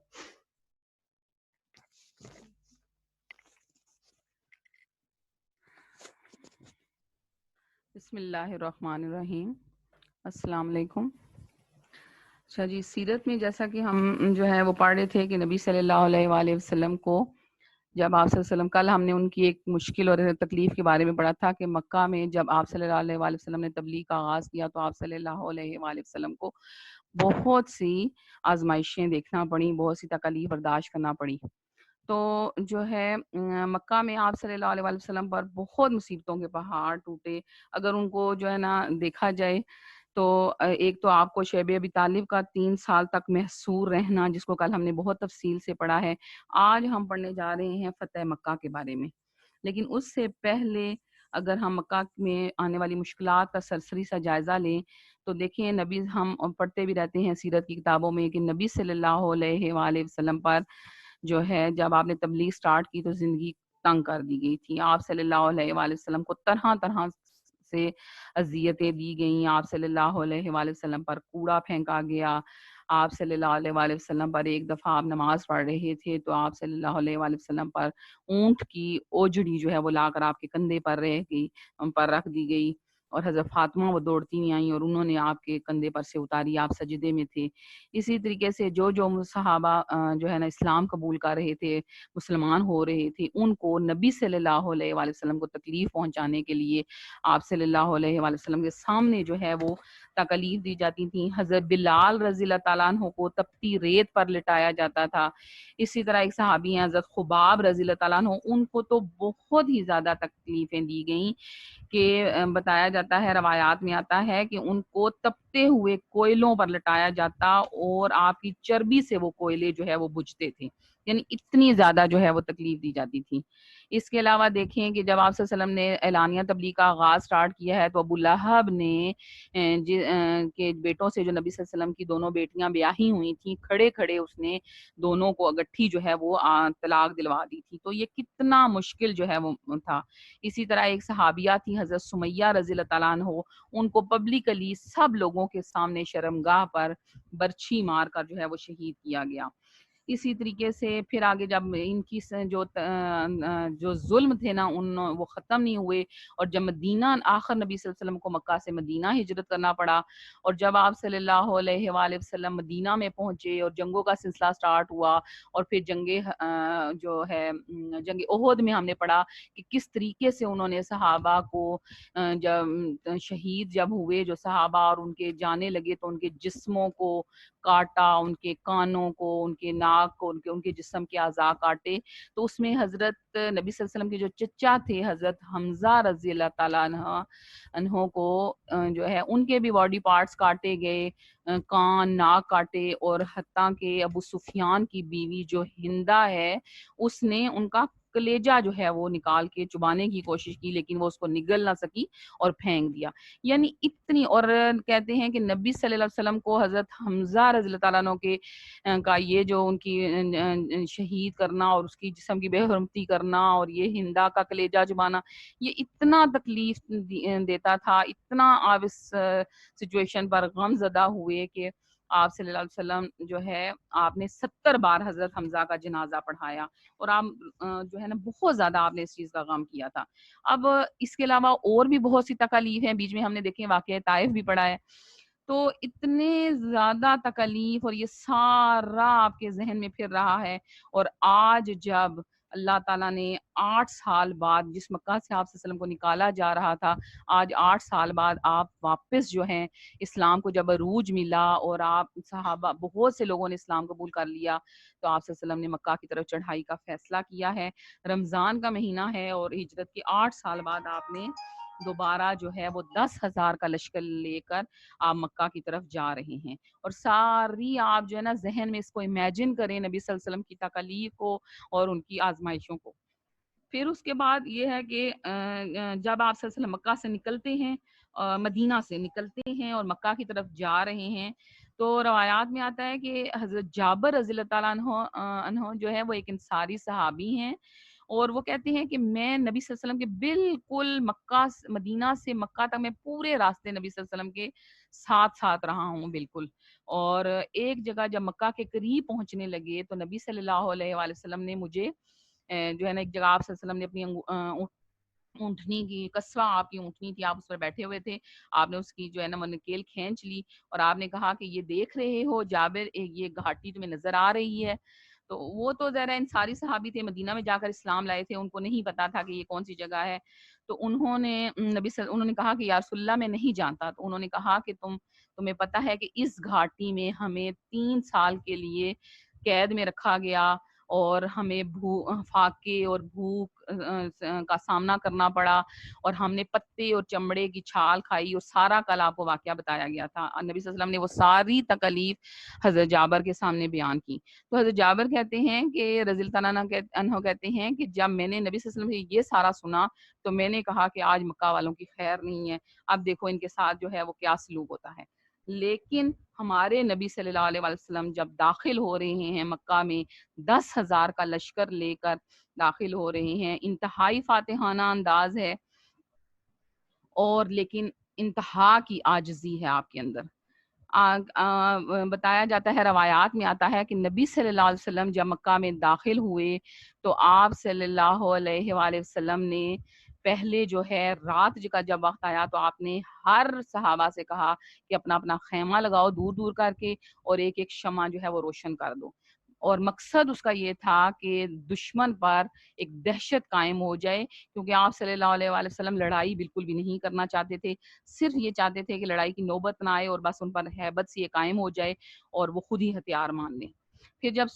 بسم اللہ الرحمن الرحیم. السلام علیکم. اچھا جی, سیرت میں جیسا کہ ہم جو ہے وہ پڑھ رہے تھے کہ نبی صلی اللہ علیہ وآلہ وسلم کو جب آپ صلی اللہ علیہ وسلم, کل ہم نے ان کی ایک مشکل اور تکلیف کے بارے میں پڑھا تھا کہ مکہ میں جب آپ صلی اللہ علیہ وآلہ وسلم نے تبلیغ کا آغاز کیا تو آپ صلی اللہ علیہ وآلہ وسلم کو بہت سی آزمائشیں دیکھنا پڑیں, بہت سی تکلیف برداشت کرنا پڑی. تو جو ہے مکہ میں آپ صلی اللہ علیہ وآلہ وسلم پر بہت مصیبتوں کے پہاڑ ٹوٹے. اگر ان کو جو ہے نا دیکھا جائے تو ایک تو آپ کو شیب ابی طالب کا 3 سال تک محصور رہنا, جس کو کل ہم نے بہت تفصیل سے پڑھا ہے. آج ہم پڑھنے جا رہے ہیں فتح مکہ کے بارے میں, لیکن اس سے پہلے اگر ہم مکہ میں آنے والی مشکلات کا سرسری سا جائزہ لیں تو دیکھیں, نبی ہم پڑھتے بھی رہتے ہیں سیرت کی کتابوں میں کہ نبی صلی اللہ علیہ وآلہ وسلم پر جو ہے جب آپ نے تبلیغ سٹارٹ کی تو زندگی تنگ کر دی گئی تھی. آپ صلی اللہ علیہ وآلہ وسلم کو طرح طرح سے اذیتیں دی گئیں. آپ صلی اللہ علیہ وآلہ وسلم پر کوڑا پھینکا گیا. آپ صلی اللہ علیہ وآلہ وسلم پر ایک دفعہ آپ نماز پڑھ رہے تھے تو آپ صلی اللہ علیہ وآلہ وسلم پر اونٹ کی اوجڑی جو ہے وہ لا کر آپ کے کندھے پر رکھ دی گئی, اور حضرت فاطمہ وہ دوڑتی نہیں آئیں اور انہوں نے آپ کے کندھے پر سے اتاری, آپ سجدے میں تھے. اسی طریقے سے جو صحابہ جو ہے نا اسلام قبول کر رہے تھے, مسلمان ہو رہے تھے, ان کو نبی صلی اللہ علیہ وآلہ وسلم کو تکلیف پہنچانے کے لیے آپ صلی اللہ علیہ وآلہ وسلم کے سامنے جو ہے وہ تکلیف دی جاتی تھیں. حضرت بلال رضی اللہ تعالیٰ عنہ کو تپتی ریت پر لٹایا جاتا تھا. اسی طرح ایک صحابی ہیں حضرت خباب رضی اللہ تعالیٰ عنہ, ان کو تو بہت ہی زیادہ تکلیفیں دی گئیں کہ بتایا جاتا ہے, روایات میں آتا ہے کہ ان کو جلتے ہوئے کوئلوں پر لٹایا جاتا اور آپ کی چربی سے وہ کوئلے جو ہے وہ بجھتے تھے، یعنی اتنی زیادہ جو ہے وہ تکلیف دی جاتی تھی۔ اس کے علاوہ دیکھیں کہ جب آپ صلی اللہ علیہ وسلم نے اعلانیہ تبلیغ کا آغاز سٹارٹ کیا ہے تو ابو لہب نے کے بیٹوں سے، جو نبی صلی اللہ علیہ وسلم کی دونوں بیٹیاں بیاہی ہوئی تھیں، کھڑے کھڑے اس نے دونوں کو اگٹھی جو ہے وہ طلاق دلوا دی تھی۔ تو یہ کتنا مشکل جو ہے وہ تھا۔ اسی طرح ایک صحابیہ تھی حضرت سمیہ رضی اللہ تعالیٰ عنہ، ان کو پبلکلی سب لوگوں کے سامنے شرمگاہ پر برچھی مار کر جو ہے وہ شہید کیا گیا۔ اسی طریقے سے پھر آگے جب ان کی جو ظلم تھے نا وہ ختم نہیں ہوئے، اور جب مدینہ آخر نبی صلی اللہ علیہ وسلم کو مکہ سے مدینہ ہجرت کرنا پڑا، اور جب آپ صلی اللہ علیہ وآلہ وسلم مدینہ میں پہنچے اور جنگوں کا سلسلہ سٹارٹ ہوا، اور پھر جو ہے جنگ احد میں ہم نے پڑھا کہ کس طریقے سے انہوں نے صحابہ کو جب شہید جب ہوئے جو صحابہ اور ان کے جانے لگے تو ان کے جسموں کو کاٹا، ان کے کانوں کو، ان کے ناک کو، ان کے جسم کے اعضاء کاٹے۔ تو اس میں حضرت نبی صلی اللہ علیہ وسلم کے جو چچا تھے حضرت حمزہ رضی اللہ تعالیٰ عنہ کو جو ہے ان کے بھی باڈی پارٹس کاٹے گئے، کان ناک کاٹے، اور حتیٰ کہ ابو سفیان کی بیوی جو ہندہ ہے اس نے ان کا کلیجہ جو ہے وہ نکال کے چبانے کی کوشش کی، لیکن وہ اس کو نگل نہ سکی اور پھینک دیا۔ یعنی اتنی، اور کہتے ہیں کہ نبی صلی اللہ علیہ وسلم کو حضرت حمزہ رضی اللہ تعالیٰ عنہ کے کا یہ جو ان کی شہید کرنا اور اس کی جسم کی بے حرمتی کرنا اور یہ ہندا کا کلیجہ چبانا، یہ اتنا تکلیف دیتا تھا، اتنا آپ اس سچویشن پر غم زدہ ہوئے کہ آپ صلی اللہ علیہ وسلم جو ہے آپ نے 70 بار حضرت حمزہ کا جنازہ پڑھایا، اور آپ جو ہے نا بہت زیادہ آپ نے اس چیز کا غم کیا تھا۔ اب اس کے علاوہ اور بھی بہت سی تکالیف ہیں، بیچ میں ہم نے دیکھیں واقعہ طائف بھی پڑھا ہے۔ تو اتنے زیادہ تکالیف، اور یہ سارا آپ کے ذہن میں پھر رہا ہے، اور آج جب اللہ تعالیٰ نے 8 سال بعد جس مکہ سے آپ صلی اللہ علیہ وسلم کو نکالا جا رہا تھا، آج 8 سال بعد آپ واپس جو ہیں اسلام کو جب عروج ملا اور آپ صحابہ بہت سے لوگوں نے اسلام قبول کر لیا، تو آپ صلی اللہ علیہ وسلم نے مکہ کی طرف چڑھائی کا فیصلہ کیا ہے۔ رمضان کا مہینہ ہے اور ہجرت کے 8 سال بعد آپ نے دوبارہ جو ہے وہ 10,000 کا لشکر لے کر آپ مکہ کی طرف جا رہے ہیں، اور ساری آپ جو ہے نا ذہن میں اس کو امیجن کریں نبی صلی اللہ علیہ وسلم کی تکالیف کو اور ان کی آزمائشوں کو۔ پھر اس کے بعد یہ ہے کہ جب آپ صلی اللہ علیہ وسلم مکہ سے نکلتے ہیں، مدینہ سے نکلتے ہیں اور مکہ کی طرف جا رہے ہیں، تو روایات میں آتا ہے کہ حضرت جابر رضی اللہ تعالیٰ عنہ جو ہے وہ ایک انصاری صحابی ہیں، اور وہ کہتے ہیں کہ میں نبی صلی اللہ علیہ وسلم کے بالکل مدینہ سے مکہ تک میں پورے راستے نبی صلی اللہ علیہ وسلم کے ساتھ ساتھ رہا ہوں بالکل۔ اور ایک جگہ جب مکہ کے قریب پہنچنے لگے تو نبی صلی اللہ علیہ وآلہ وسلم نے مجھے جو ہے نا ایک جگہ آپ صلی اللہ علیہ وسلم نے اپنی اونٹنی کی قصوہ، آپ کی اونٹنی تھی، آپ اس پر بیٹھے ہوئے تھے، آپ نے اس کی جو ہے نا منکیل کھینچ لی، اور آپ نے کہا کہ یہ دیکھ رہے ہو جابر، یہ گھاٹی تمہیں نظر آ رہی ہے؟ تو وہ تو ذرا انصاری صحابی تھے، مدینہ میں جا کر اسلام لائے تھے، ان کو نہیں پتا تھا کہ یہ کون سی جگہ ہے۔ تو انہوں نے کہا کہ یا رسول اللہ میں نہیں جانتا۔ تو انہوں نے کہا کہ تمہیں پتا ہے کہ اس گھاٹی میں ہمیں 3 سال کے لیے قید میں رکھا گیا، اور ہمیں فاقے اور بھوک کا سامنا کرنا پڑا، اور ہم نے پتے اور چمڑے کی چھال کھائی، اور سارا کل آپ کو واقعہ بتایا گیا تھا۔ نبی صلی اللہ علیہ وسلم نے وہ ساری تکالیف حضرت جابر کے سامنے بیان کی۔ تو حضرت جابر کہتے ہیں کہ رضی اللہ تعالیٰ عنہ کہتے ہیں کہ جب میں نے نبی صلی اللہ علیہ وسلم سے یہ سارا سنا تو میں نے کہا کہ آج مکہ والوں کی خیر نہیں ہے، اب دیکھو ان کے ساتھ جو ہے وہ کیا سلوک ہوتا ہے۔ لیکن ہمارے نبی صلی اللہ علیہ وسلم جب داخل ہو رہے ہیں مکہ میں، 10,000 کا لشکر لے کر داخل ہو رہے ہیں، انتہائی فاتحانہ انداز ہے، اور لیکن انتہا کی عاجزی ہے آپ کے اندر۔ بتایا جاتا ہے، روایات میں آتا ہے کہ نبی صلی اللہ علیہ وسلم جب مکہ میں داخل ہوئے تو آپ صلی اللہ علیہ وآلہ وسلم نے پہلے جو ہے رات کا جب وقت آیا تو آپ نے ہر صحابہ سے کہا کہ اپنا اپنا خیمہ لگاؤ دور دور کر کے، اور ایک ایک شمع جو ہے وہ روشن کر دو، اور مقصد اس کا یہ تھا کہ دشمن پر ایک دہشت قائم ہو جائے، کیونکہ آپ صلی اللہ علیہ وآلہ وسلم لڑائی بالکل بھی نہیں کرنا چاہتے تھے، صرف یہ چاہتے تھے کہ لڑائی کی نوبت نہ آئے اور بس ان پر ہیبت سی قائم ہو جائے اور وہ خود ہی ہتھیار مان لیں۔ پھر جب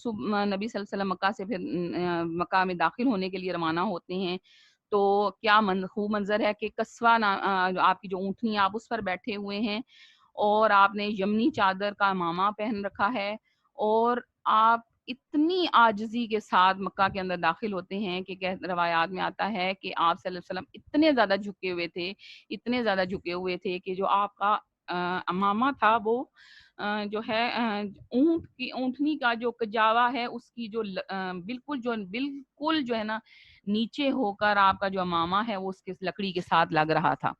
نبی صلی اللہ علیہ وسلم مکہ سے پھر مکہ میں داخل ہونے کے لیے روانہ ہوتے ہیں تو کیا خوب منظر ہے کہ قصوہ آپ کی جو اونٹنی آپ اس پر بیٹھے ہوئے ہیں، اور آپ نے یمنی چادر کا امامہ پہن رکھا ہے، اور آپ اتنی عاجزی کے ساتھ مکہ کے اندر داخل ہوتے ہیں کہ روایات میں آتا ہے کہ آپ صلی اللہ علیہ وسلم اتنے زیادہ جھکے ہوئے تھے، اتنے زیادہ جھکے ہوئے تھے کہ جو آپ کا امامہ تھا وہ جو ہے اونٹنی کا جو کجاوا ہے اس کی جو بالکل جو ہے نا نیچے ہو کر آپ کا جو امامہ ہے وہ اس کے لکڑی کے ساتھ لگ رہا تھا.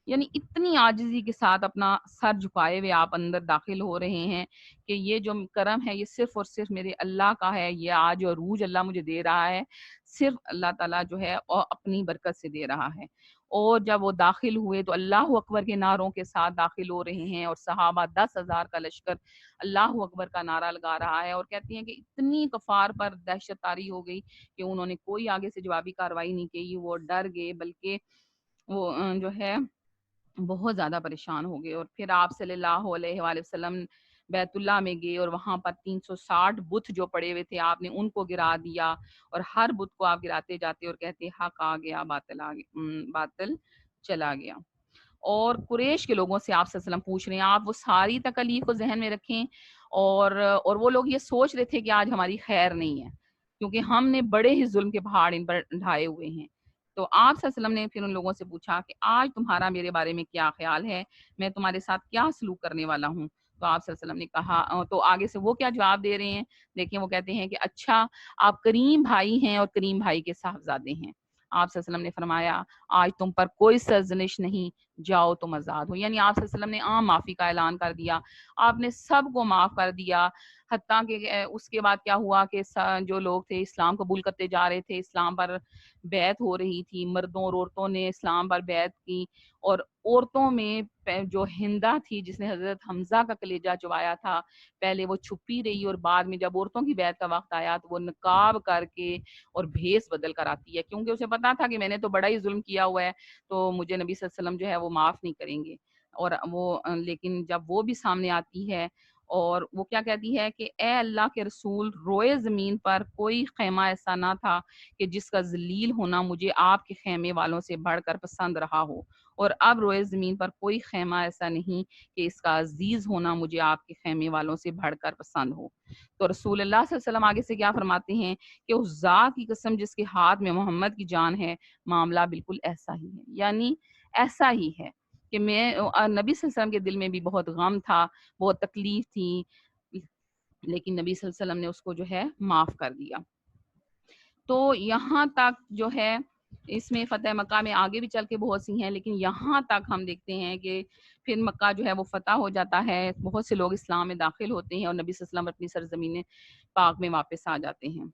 یعنی اتنی عاجزی کے ساتھ اپنا سر جھکائے ہوئے آپ اندر داخل ہو رہے ہیں کہ یہ جو کرم ہے یہ صرف اور صرف میرے اللہ کا ہے، یہ آج عروج اللہ مجھے دے رہا ہے صرف اللہ تعالیٰ جو ہے اور اپنی برکت سے دے رہا ہے. اور جب وہ داخل ہوئے تو اللہ اکبر کے نعروں کے ساتھ داخل ہو رہے ہیں، اور صحابہ 10,000 کا لشکر اللہ اکبر کا نعرہ لگا رہا ہے. اور کہتی ہیں کہ اتنی کفار پر دہشت طاری ہو گئی کہ انہوں نے کوئی آگے سے جوابی کارروائی نہیں کی، وہ ڈر گئے، بلکہ وہ جو ہے بہت زیادہ پریشان ہو گئے. اور پھر آپ صلی اللہ علیہ وآلہ وسلم بیت اللہ میں گئے، اور وہاں پر 360 بت جو پڑے ہوئے تھے آپ نے ان کو گرا دیا، اور ہر بت کو آپ گراتے جاتے اور کہتے حق آ گیا، باطل چلا گیا. اور قریش کے لوگوں سے آپ صلی اللہ علیہ وسلم پوچھ رہے ہیں، آپ وہ ساری تکالیف کو ذہن میں رکھیں، اور وہ لوگ یہ سوچ رہے تھے کہ آج ہماری خیر نہیں ہے کیونکہ ہم نے بڑے ہی ظلم کے پہاڑ ان پر ڈھائے ہوئے ہیں. تو آپ صلی اللہ علیہ وسلم نے پھر ان لوگوں سے پوچھا کہ آج تمہارا میرے بارے میں کیا خیال ہے، میں تمہارے ساتھ کیا سلوک کرنے والا ہوں. تو آپ صلی اللہ علیہ وسلم نے کہا، تو آگے سے وہ کیا جواب دے رہے ہیں دیکھیں، وہ کہتے ہیں کہ اچھا آپ کریم بھائی ہیں اور کریم بھائی کے صاحبزادے ہیں. آپ صلی اللہ علیہ وسلم نے فرمایا آج تم پر کوئی سرزنش نہیں، جاؤ تم آزاد ہو. یعنی آپ صلی اللہ علیہ وسلم نے عام معافی کا اعلان کر دیا، آپ نے سب کو معاف کر دیا. حتیٰ کہ اس کے بعد کیا ہوا کہ جو لوگ تھے اسلام قبول کرتے جا رہے تھے، اسلام پر بیعت ہو رہی تھی، مردوں اور عورتوں نے اسلام پر بیعت کی. اور عورتوں میں جو ہندہ تھی جس نے حضرت حمزہ کا کلیجہ چبایا تھا، پہلے وہ چھپی رہی، اور بعد میں جب عورتوں کی بیعت کا وقت آیا تو وہ نقاب کر کے اور بھیس بدل کر آتی ہے، کیونکہ اسے پتا تھا کہ میں نے تو بڑا ہی ظلم کیا ہوا ہے تو مجھے نبی صلی اللہ علیہ وسلم جو ہے وہ معاف نہیں کریں گے. اور وہ لیکن جب وہ بھی سامنے آتی ہے اور وہ کیا کہتی ہے کہ اے اللہ کے رسول، روئے زمین پر کوئی خیمہ ایسا نہ تھا کہ جس کا ذلیل ہونا مجھے آپ کے خیمے والوں سے بڑھ کر پسند رہا ہو، اور اب روئے زمین پر کوئی خیمہ ایسا نہیں کہ اس کا عزیز ہونا مجھے آپ کے خیمے والوں سے بڑھ کر پسند ہو. تو رسول اللہ صلی اللہ علیہ وسلم آگے سے کیا فرماتے ہیں کہ اس ذات کی قسم جس کے ہاتھ میں محمد کی جان ہے، معاملہ بالکل ایسا ہی ہے. یعنی ایسا ہی ہے کہ میں نبی صلی اللہ علیہ وسلم کے دل میں بھی بہت غم تھا، بہت تکلیف تھی، لیکن نبی صلی اللہ علیہ وسلم نے اس کو جو ہے معاف کر دیا. تو یہاں تک جو ہے اس میں فتح مکہ میں آگے بھی چل کے بہت سی ہیں، لیکن یہاں تک ہم دیکھتے ہیں کہ پھر مکہ جو ہے وہ فتح ہو جاتا ہے، بہت سے لوگ اسلام میں داخل ہوتے ہیں اور نبی صلی اللہ علیہ وسلم اپنی سرزمین پاک میں واپس آ جاتے ہیں.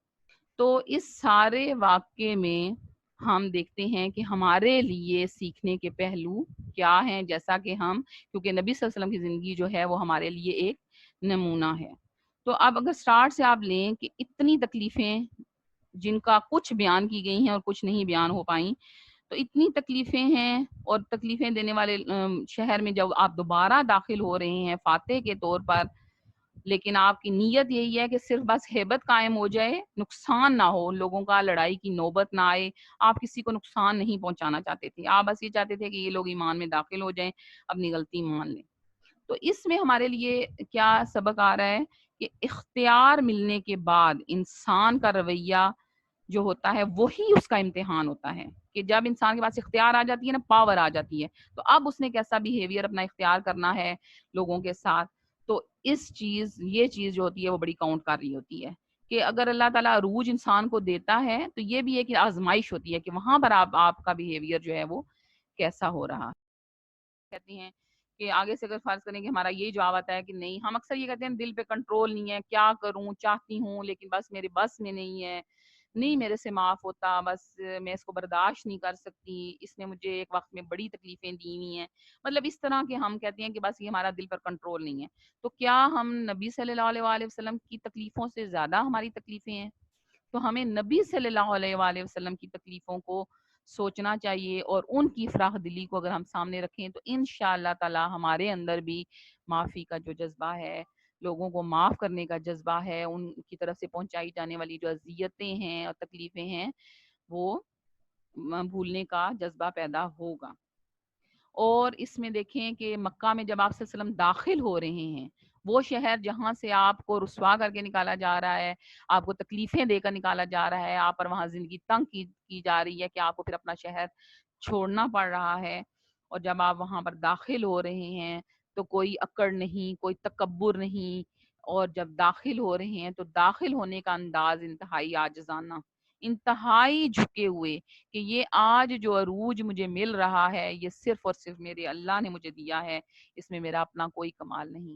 تو اس سارے واقعے میں ہم دیکھتے ہیں کہ ہمارے لیے سیکھنے کے پہلو کیا ہیں، جیسا کہ ہم کیونکہ نبی صلی اللہ علیہ وسلم کی زندگی جو ہے وہ ہمارے لیے ایک نمونہ ہے. تو اب اگر سٹارٹ سے آپ لیں کہ اتنی تکلیفیں جن کا کچھ بیان کی گئی ہیں اور کچھ نہیں بیان ہو پائیں، تو اتنی تکلیفیں ہیں، اور تکلیفیں دینے والے شہر میں جب آپ دوبارہ داخل ہو رہے ہیں فاتح کے طور پر، لیکن آپ کی نیت یہی ہے کہ صرف بس ہیبت قائم ہو جائے، نقصان نہ ہو، لوگوں کا لڑائی کی نوبت نہ آئے. آپ کسی کو نقصان نہیں پہنچانا چاہتے تھے، آپ بس یہ چاہتے تھے کہ یہ لوگ ایمان میں داخل ہو جائیں، اپنی غلطی مان لیں. تو اس میں ہمارے لیے کیا سبق آ رہا ہے کہ اختیار ملنے کے بعد انسان کا رویہ جو ہوتا ہے وہی اس کا امتحان ہوتا ہے. کہ جب انسان کے پاس اختیار آ جاتی ہے نا، پاور آ جاتی ہے، تو اب اس نے کیسا بیہیویئر اپنا اختیار کرنا ہے لوگوں کے ساتھ. تو یہ چیز جو ہوتی ہے وہ بڑی کاؤنٹ کر رہی ہوتی ہے کہ اگر اللہ تعالیٰ عروج انسان کو دیتا ہے تو یہ بھی ایک آزمائش ہوتی ہے کہ وہاں پر آپ کا بیہیویئر جو ہے وہ کیسا ہو رہا. کہتے ہیں کہ آگے سے اگر فرض کریں کہ ہمارا یہ جواب آتا ہے کہ نہیں، ہم اکثر یہ کہتے ہیں دل پہ کنٹرول نہیں ہے، کیا کروں، چاہتی ہوں لیکن بس میرے بس میں نہیں ہے، نہیں میرے سے معاف ہوتا، بس میں اس کو برداشت نہیں کر سکتی، اس نے مجھے ایک وقت میں بڑی تکلیفیں دی ہوئی ہیں. مطلب اس طرح کے ہم کہتے ہیں کہ بس یہ ہمارا دل پر کنٹرول نہیں ہے. تو کیا ہم نبی صلی اللہ علیہ وآلہ وسلم کی تکلیفوں سے زیادہ ہماری تکلیفیں ہیں؟ تو ہمیں نبی صلی اللہ علیہ وآلہ وسلم کی تکلیفوں کو سوچنا چاہیے، اور ان کی فراخ دلی کو اگر ہم سامنے رکھیں تو انشاءاللہ تعالی ہمارے اندر بھی معافی کا جو جذبہ ہے، لوگوں کو معاف کرنے کا جذبہ ہے، ان کی طرف سے پہنچائی جانے والی جو اذیتیں ہیں اور تکلیفیں ہیں وہ بھولنے کا جذبہ پیدا ہوگا. اور اس میں دیکھیں کہ مکہ میں جب آپ صلی اللہ علیہ وسلم داخل ہو رہے ہیں، وہ شہر جہاں سے آپ کو رسوا کر کے نکالا جا رہا ہے، آپ کو تکلیفیں دے کر نکالا جا رہا ہے، آپ پر وہاں زندگی تنگ کی جا رہی ہے کہ آپ کو پھر اپنا شہر چھوڑنا پڑ رہا ہے، اور جب آپ وہاں پر داخل ہو رہے ہیں تو کوئی اکڑ نہیں، کوئی تکبر نہیں، اور جب داخل ہو رہے ہیں تو داخل ہونے کا انداز انتہائی عاجزانہ، انتہائی جھکے ہوئے، کہ یہ آج جو عروج مجھے مل رہا ہے یہ صرف اور صرف میرے اللہ نے مجھے دیا ہے، اس میں میرا اپنا کوئی کمال نہیں۔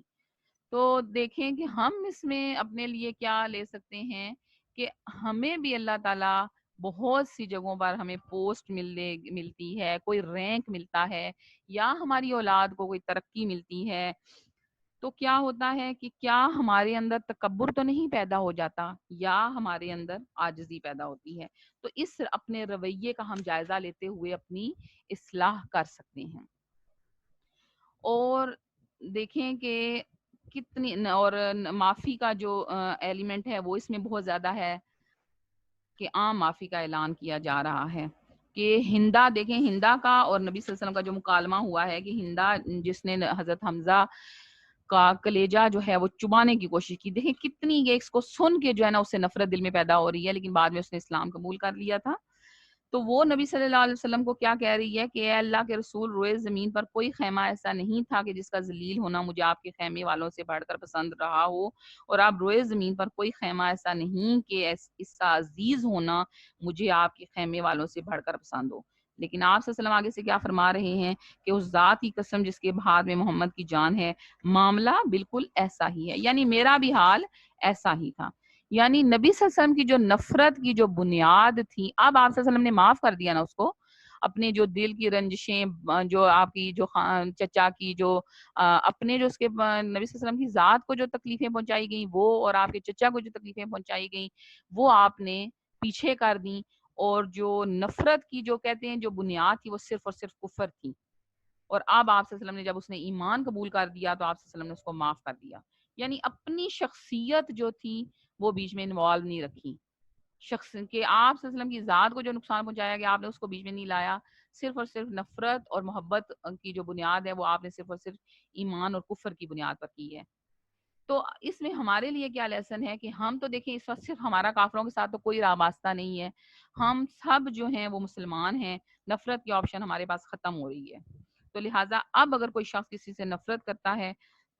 تو دیکھیں کہ ہم اس میں اپنے لیے کیا لے سکتے ہیں کہ ہمیں بھی اللہ تعالیٰ بہت سی جگہوں پر ہمیں پوسٹ ملتی ہے، کوئی رینک ملتا ہے، یا ہماری اولاد کو کوئی ترقی ملتی ہے، تو کیا ہوتا ہے کہ کیا ہمارے اندر تکبر تو نہیں پیدا ہو جاتا، یا ہمارے اندر عاجزی پیدا ہوتی ہے؟ تو اس اپنے رویے کا ہم جائزہ لیتے ہوئے اپنی اصلاح کر سکتے ہیں۔ اور دیکھیں کہ کتنی اور معافی کا جو ایلیمنٹ ہے وہ اس میں بہت زیادہ ہے، کہ عام معافی کا اعلان کیا جا رہا ہے، کہ ہندا دیکھیں، ہندا کا اور نبی صلی اللہ علیہ وسلم کا جو مکالمہ ہوا ہے، کہ ہندا جس نے حضرت حمزہ کا کلیجہ جو ہے وہ چبانے کی کوشش کی، دیکھیں کتنی یہ اس کو سن کے جو ہے نا اس سے نفرت دل میں پیدا ہو رہی ہے، لیکن بعد میں اس نے اسلام قبول کر لیا تھا۔ تو وہ نبی صلی اللہ علیہ وسلم کو کیا کہہ رہی ہے کہ اے اللہ کے رسول، روئے زمین پر کوئی خیمہ ایسا نہیں تھا کہ جس کا ذلیل ہونا مجھے آپ کے خیمے والوں سے بڑھ کر پسند رہا ہو، اور آپ روئے زمین پر کوئی خیمہ ایسا نہیں کہ اس کا عزیز ہونا مجھے آپ کے خیمے والوں سے بڑھ کر پسند ہو۔ لیکن آپ صلی اللہ علیہ وسلم آگے سے کیا فرما رہے ہیں کہ اس ذات کی قسم جس کے ہاتھ میں محمد کی جان ہے، معاملہ بالکل ایسا ہی ہے، یعنی میرا بھی حال ایسا ہی تھا۔ یعنی نبی صلی اللہ علیہ وسلم کی جو نفرت کی جو بنیاد تھی، اب آپ صلی اللہ علیہ وسلم نے معاف کر دیا نا اس کو، اپنے جو دل کی رنجشیں، جو آپ کی جو چچا کی جو اپنے جو اس کے نبی صلی اللہ علیہ وسلم کی ذات کو جو تکلیفیں پہنچائی گئیں وہ، اور آپ کے چچا کو جو تکلیفیں پہنچائی گئیں وہ آپ نے پیچھے کر دیں، اور جو نفرت کی جو کہتے ہیں جو بنیاد تھی وہ صرف اور صرف کفر تھی، اور اب آپ صلی اللہ علیہ وسلم نے جب اس نے ایمان قبول کر دیا تو آپ صلی اللہ علیہ وسلم نے اس کو معاف کر دیا، یعنی اپنی شخصیت جو تھی وہ بیچ میں انوالو نہیں رکھی، شخص کہ آپ صلی اللہ علیہ وسلم کی ذات کو جو نقصان پہنچایا گیا آپ نے اس کو بیچ میں نہیں لایا، صرف اور صرف نفرت اور محبت کی جو بنیاد ہے وہ آپ نے صرف اور صرف ایمان اور کفر کی بنیاد پر کی ہے۔ تو اس میں ہمارے لیے کیا لیسن ہے کہ ہم تو دیکھیں اس وقت صرف ہمارا کافروں کے ساتھ تو کوئی وابستہ نہیں ہے، ہم سب جو ہیں وہ مسلمان ہیں، نفرت کی آپشن ہمارے پاس ختم ہو رہی ہے، تو لہٰذا اب اگر کوئی شخص کسی سے نفرت کرتا ہے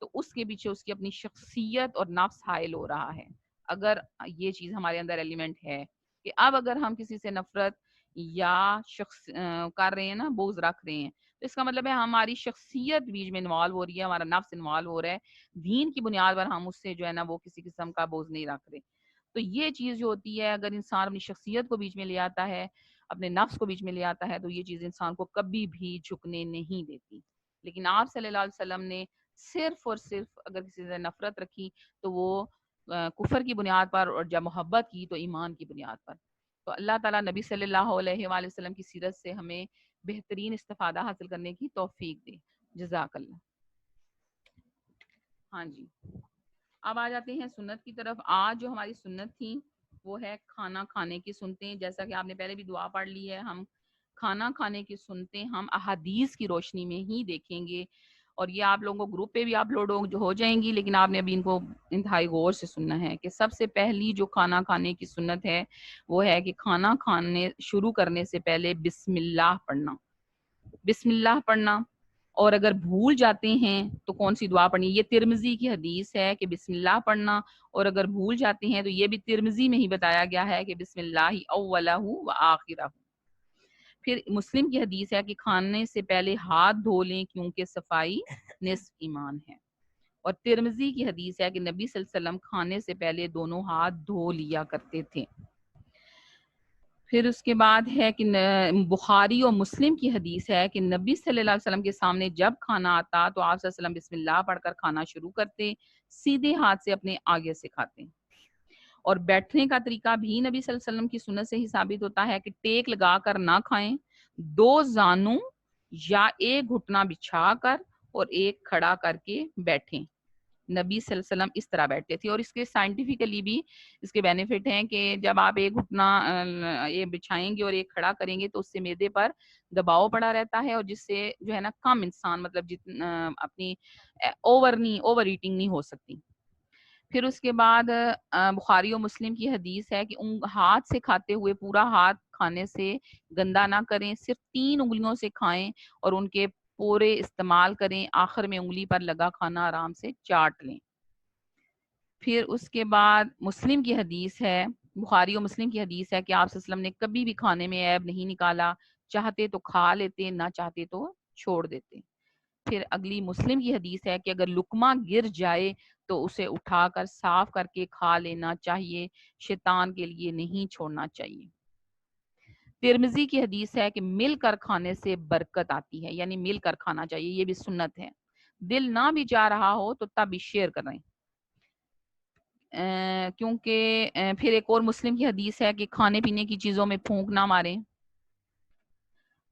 تو اس کے پیچھے اس کی اپنی شخصیت اور نفس حائل ہو رہا ہے۔ اگر یہ چیز ہمارے اندر ایلیمنٹ ہے کہ اب اگر ہم کسی سے نفرت یا شخص کر رہے ہیں نا، بغض رکھ رہے ہیں، تو اس کا مطلب ہے ہماری شخصیت بیچ میں انوالو ہو رہی ہے، ہمارا نفس انوالو ہو رہا ہے، دین کی بنیاد پر ہم اس سے جو ہے نا وہ کسی قسم کا بغض نہیں رکھ رہے۔ تو یہ چیز جو ہوتی ہے، اگر انسان اپنی شخصیت کو بیچ میں لے آتا ہے، اپنے نفس کو بیچ میں لے آتا ہے، تو یہ چیز انسان کو کبھی بھی جھکنے نہیں دیتی۔ لیکن آپ صلی اللہ علیہ وسلم نے صرف اور صرف اگر کسی سے نفرت رکھی تو وہ کفر کی بنیاد پر، اور جب محبت کی تو ایمان کی بنیاد پر۔ تو اللہ تعالیٰ نبی صلی اللہ علیہ وآلہ وسلم کی سیرت سے ہمیں بہترین استفادہ حاصل کرنے کی توفیق دے۔ جزاک اللہ۔ ہاں جی، اب آ جاتے ہیں سنت کی طرف۔ آج جو ہماری سنت تھی وہ ہے کھانا کھانے کی سنتیں، جیسا کہ آپ نے پہلے بھی دعا پڑھ لی ہے، ہم کھانا کھانے کی سنتیں ہم احادیث کی روشنی میں ہی دیکھیں گے، اور یہ آپ لوگوں کو گروپ پہ بھی اپلوڈ ہو جائیں گی، لیکن آپ نے ابھی ان کو انتہائی غور سے سننا ہے۔ کہ سب سے پہلی جو کھانا کھانے کی سنت ہے وہ ہے کہ کھانا کھانے شروع کرنے سے پہلے بسم اللہ پڑھنا، بسم اللہ پڑھنا، اور اگر بھول جاتے ہیں تو کون سی دعا پڑھنی؟ یہ ترمذی کی حدیث ہے کہ بسم اللہ پڑھنا، اور اگر بھول جاتے ہیں تو یہ بھی ترمذی میں ہی بتایا گیا ہے کہ بسم اللہ اولہ و آخرہ۔ پھر مسلم کی حدیث ہے کہ کھانے سے پہلے ہاتھ دھو لیں کیونکہ صفائی نصف ایمان ہے، اور ترمذی کی حدیث ہے کہ نبی صلی اللہ علیہ وسلم کھانے سے پہلے دونوں ہاتھ دھو لیا کرتے تھے۔ پھر اس کے بعد ہے کہ بخاری اور مسلم کی حدیث ہے کہ نبی صلی اللہ علیہ وسلم کے سامنے جب کھانا آتا تو آپ صلی اللہ علیہ وسلم بسم اللہ پڑھ کر کھانا شروع کرتے، سیدھے ہاتھ سے اپنے آگے سے کھاتے۔ اور بیٹھنے کا طریقہ بھی نبی صلی اللہ علیہ وسلم کی سنت سے ہی ثابت ہوتا ہے کہ ٹیک لگا کر نہ کھائیں، دو زانوں یا ایک گھٹنا بچھا کر اور ایک کھڑا کر کے بیٹھیں۔ نبی صلی اللہ علیہ وسلم اس طرح بیٹھتے تھے. اور اس کے سائنٹیفکلی بھی اس کے بینیفٹ ہیں کہ جب آپ ایک گھٹنا یہ بچھائیں گے اور ایک کھڑا کریں گے تو اس سے معدے پر دباؤ پڑا رہتا ہے, اور جس سے جو ہے نا کم انسان مطلب جتنا اپنی اوور ایٹنگ نہیں ہو سکتی. پھر اس کے بعد بخاری و مسلم کی حدیث ہے کہ ہاتھ سے کھاتے ہوئے پورا ہاتھ کھانے سے گندا نہ کریں, صرف 3 انگلیوں سے کھائیں اور ان کے پورے استعمال کریں, آخر میں انگلی پر لگا کھانا آرام سے چاٹ لیں. پھر اس کے بعد مسلم کی حدیث ہے, بخاری و مسلم کی حدیث ہے کہ آپ صلی اللہ علیہ وسلم نے کبھی بھی کھانے میں عیب نہیں نکالا, چاہتے تو کھا لیتے, نہ چاہتے تو چھوڑ دیتے. پھر اگلی مسلم کی حدیث ہے کہ اگر لقمہ گر جائے تو اسے اٹھا کر صاف کر کے کھا لینا چاہیے, شیطان کے لیے نہیں چھوڑنا چاہیے. ترمذی کی حدیث ہے کہ مل کر کھانے سے برکت آتی ہے, یعنی مل کر کھانا چاہیے, یہ بھی سنت ہے. دل نہ بھی چاہ رہا ہو تو تب بھی شیئر کریں, کیونکہ پھر ایک اور مسلم کی حدیث ہے کہ کھانے پینے کی چیزوں میں پھونک نہ ماریں.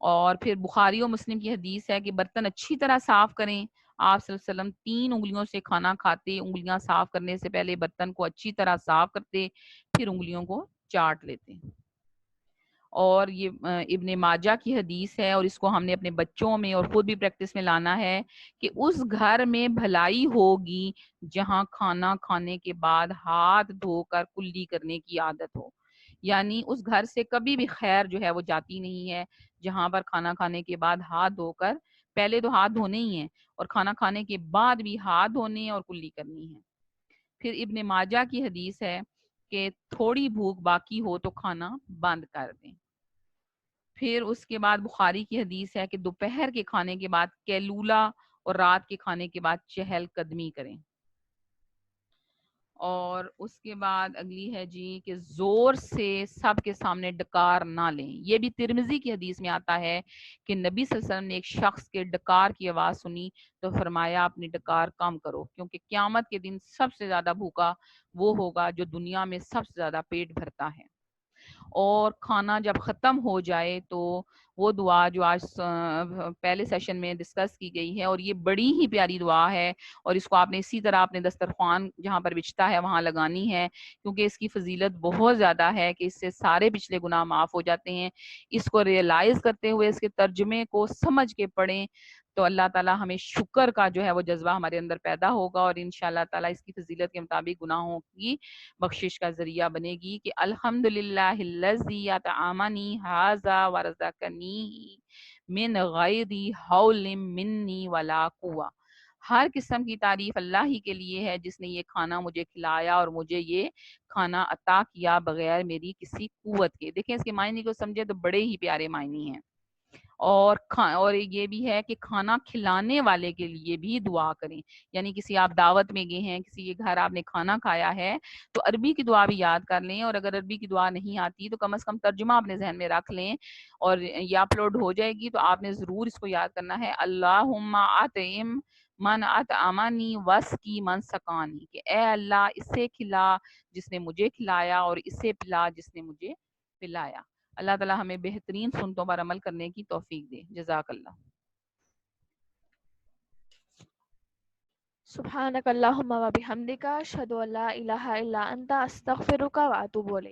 اور پھر بخاری و مسلم کی حدیث ہے کہ برتن اچھی طرح صاف کریں. آپ صلی اللہ علیہ وسلم 3 انگلیوں سے کھانا کھاتے, انگلیاں صاف کرنے سے پہلے برتن کو اچھی طرح صاف کرتے, پھر انگلیوں کو چاٹ لیتے. اور یہ ابن ماجہ کی حدیث ہے, اور اس کو ہم نے اپنے بچوں میں اور خود بھی پریکٹس میں لانا ہے کہ اس گھر میں بھلائی ہوگی جہاں کھانا کھانے کے بعد ہاتھ دھو کر کلی کرنے کی عادت ہو. یعنی اس گھر سے کبھی بھی خیر جو ہے وہ جاتی نہیں ہے جہاں پر کھانا کھانے کے بعد ہاتھ دھو کر, پہلے تو ہاتھ دھونے ہی ہیں اور کھانا کھانے کے بعد بھی ہاتھ دھونے اور کلی کرنی ہے. پھر ابن ماجہ کی حدیث ہے کہ تھوڑی بھوک باقی ہو تو کھانا بند کر دیں. پھر اس کے بعد بخاری کی حدیث ہے کہ دوپہر کے کھانے کے بعد کیلولا اور رات کے کھانے کے بعد چہل قدمی کریں. اور اس کے بعد اگلی ہے جی کہ زور سے سب کے سامنے ڈکار نہ لیں. یہ بھی ترمذی کی حدیث میں آتا ہے کہ نبی صلی اللہ علیہ وسلم نے ایک شخص کے ڈکار کی آواز سنی تو فرمایا اپنی ڈکار کم کرو, کیونکہ قیامت کے دن سب سے زیادہ بھوکا وہ ہوگا جو دنیا میں سب سے زیادہ پیٹ بھرتا ہے. اور کھانا جب ختم ہو جائے تو وہ دعا جو آج پہلے سیشن میں ڈسکس کی گئی ہے, اور یہ بڑی ہی پیاری دعا ہے, اور اس کو آپ نے اسی طرح اپنے دسترخوان جہاں پر بچتا ہے وہاں لگانی ہے, کیونکہ اس کی فضیلت بہت زیادہ ہے کہ اس سے سارے پچھلے گناہ معاف ہو جاتے ہیں. اس کو ریئلائز کرتے ہوئے اس کے ترجمے کو سمجھ کے پڑھیں تو اللہ تعالیٰ ہمیں شکر کا جو ہے وہ جذبہ ہمارے اندر پیدا ہوگا, اور انشاءاللہ تعالیٰ اس کی فضیلت کے مطابق گناہوں کی بخشش کا ذریعہ بنے گی کہ الحمدللہ الذی اطعمنی ھذا ورزقنی من غیر حول منی ولا قوہ. ہر قسم کی تعریف اللہ ہی کے لیے ہے جس نے یہ کھانا مجھے کھلایا اور مجھے یہ کھانا عطا کیا بغیر میری کسی قوت کے. دیکھیں اس کے معنی کو سمجھے تو بڑے ہی پیارے معنی ہیں. اور یہ بھی ہے کہ کھانا کھلانے والے کے لیے بھی دعا کریں. یعنی کسی آپ دعوت میں گئے ہیں, کسی کے گھر آپ نے کھانا کھایا ہے تو عربی کی دعا بھی یاد کر لیں, اور اگر عربی کی دعا نہیں آتی تو کم از کم ترجمہ اپنے ذہن میں رکھ لیں, اور یہ اپلوڈ ہو جائے گی تو آپ نے ضرور اس کو یاد کرنا ہے. اللہم اطعم من اطعمنی واسقی من سقانی, کہ اے اللہ اسے کھلا جس نے مجھے کھلایا اور اسے پلا جس نے مجھے پلایا. اللہ تعالی ہمیں بہترین سنتوں پر عمل کرنے کی توفیق دے. جزاک اللہ. سبحانک اللہم و بحمدک اشہد ان لا الہ الا انت استغفرک و اتوب الیک.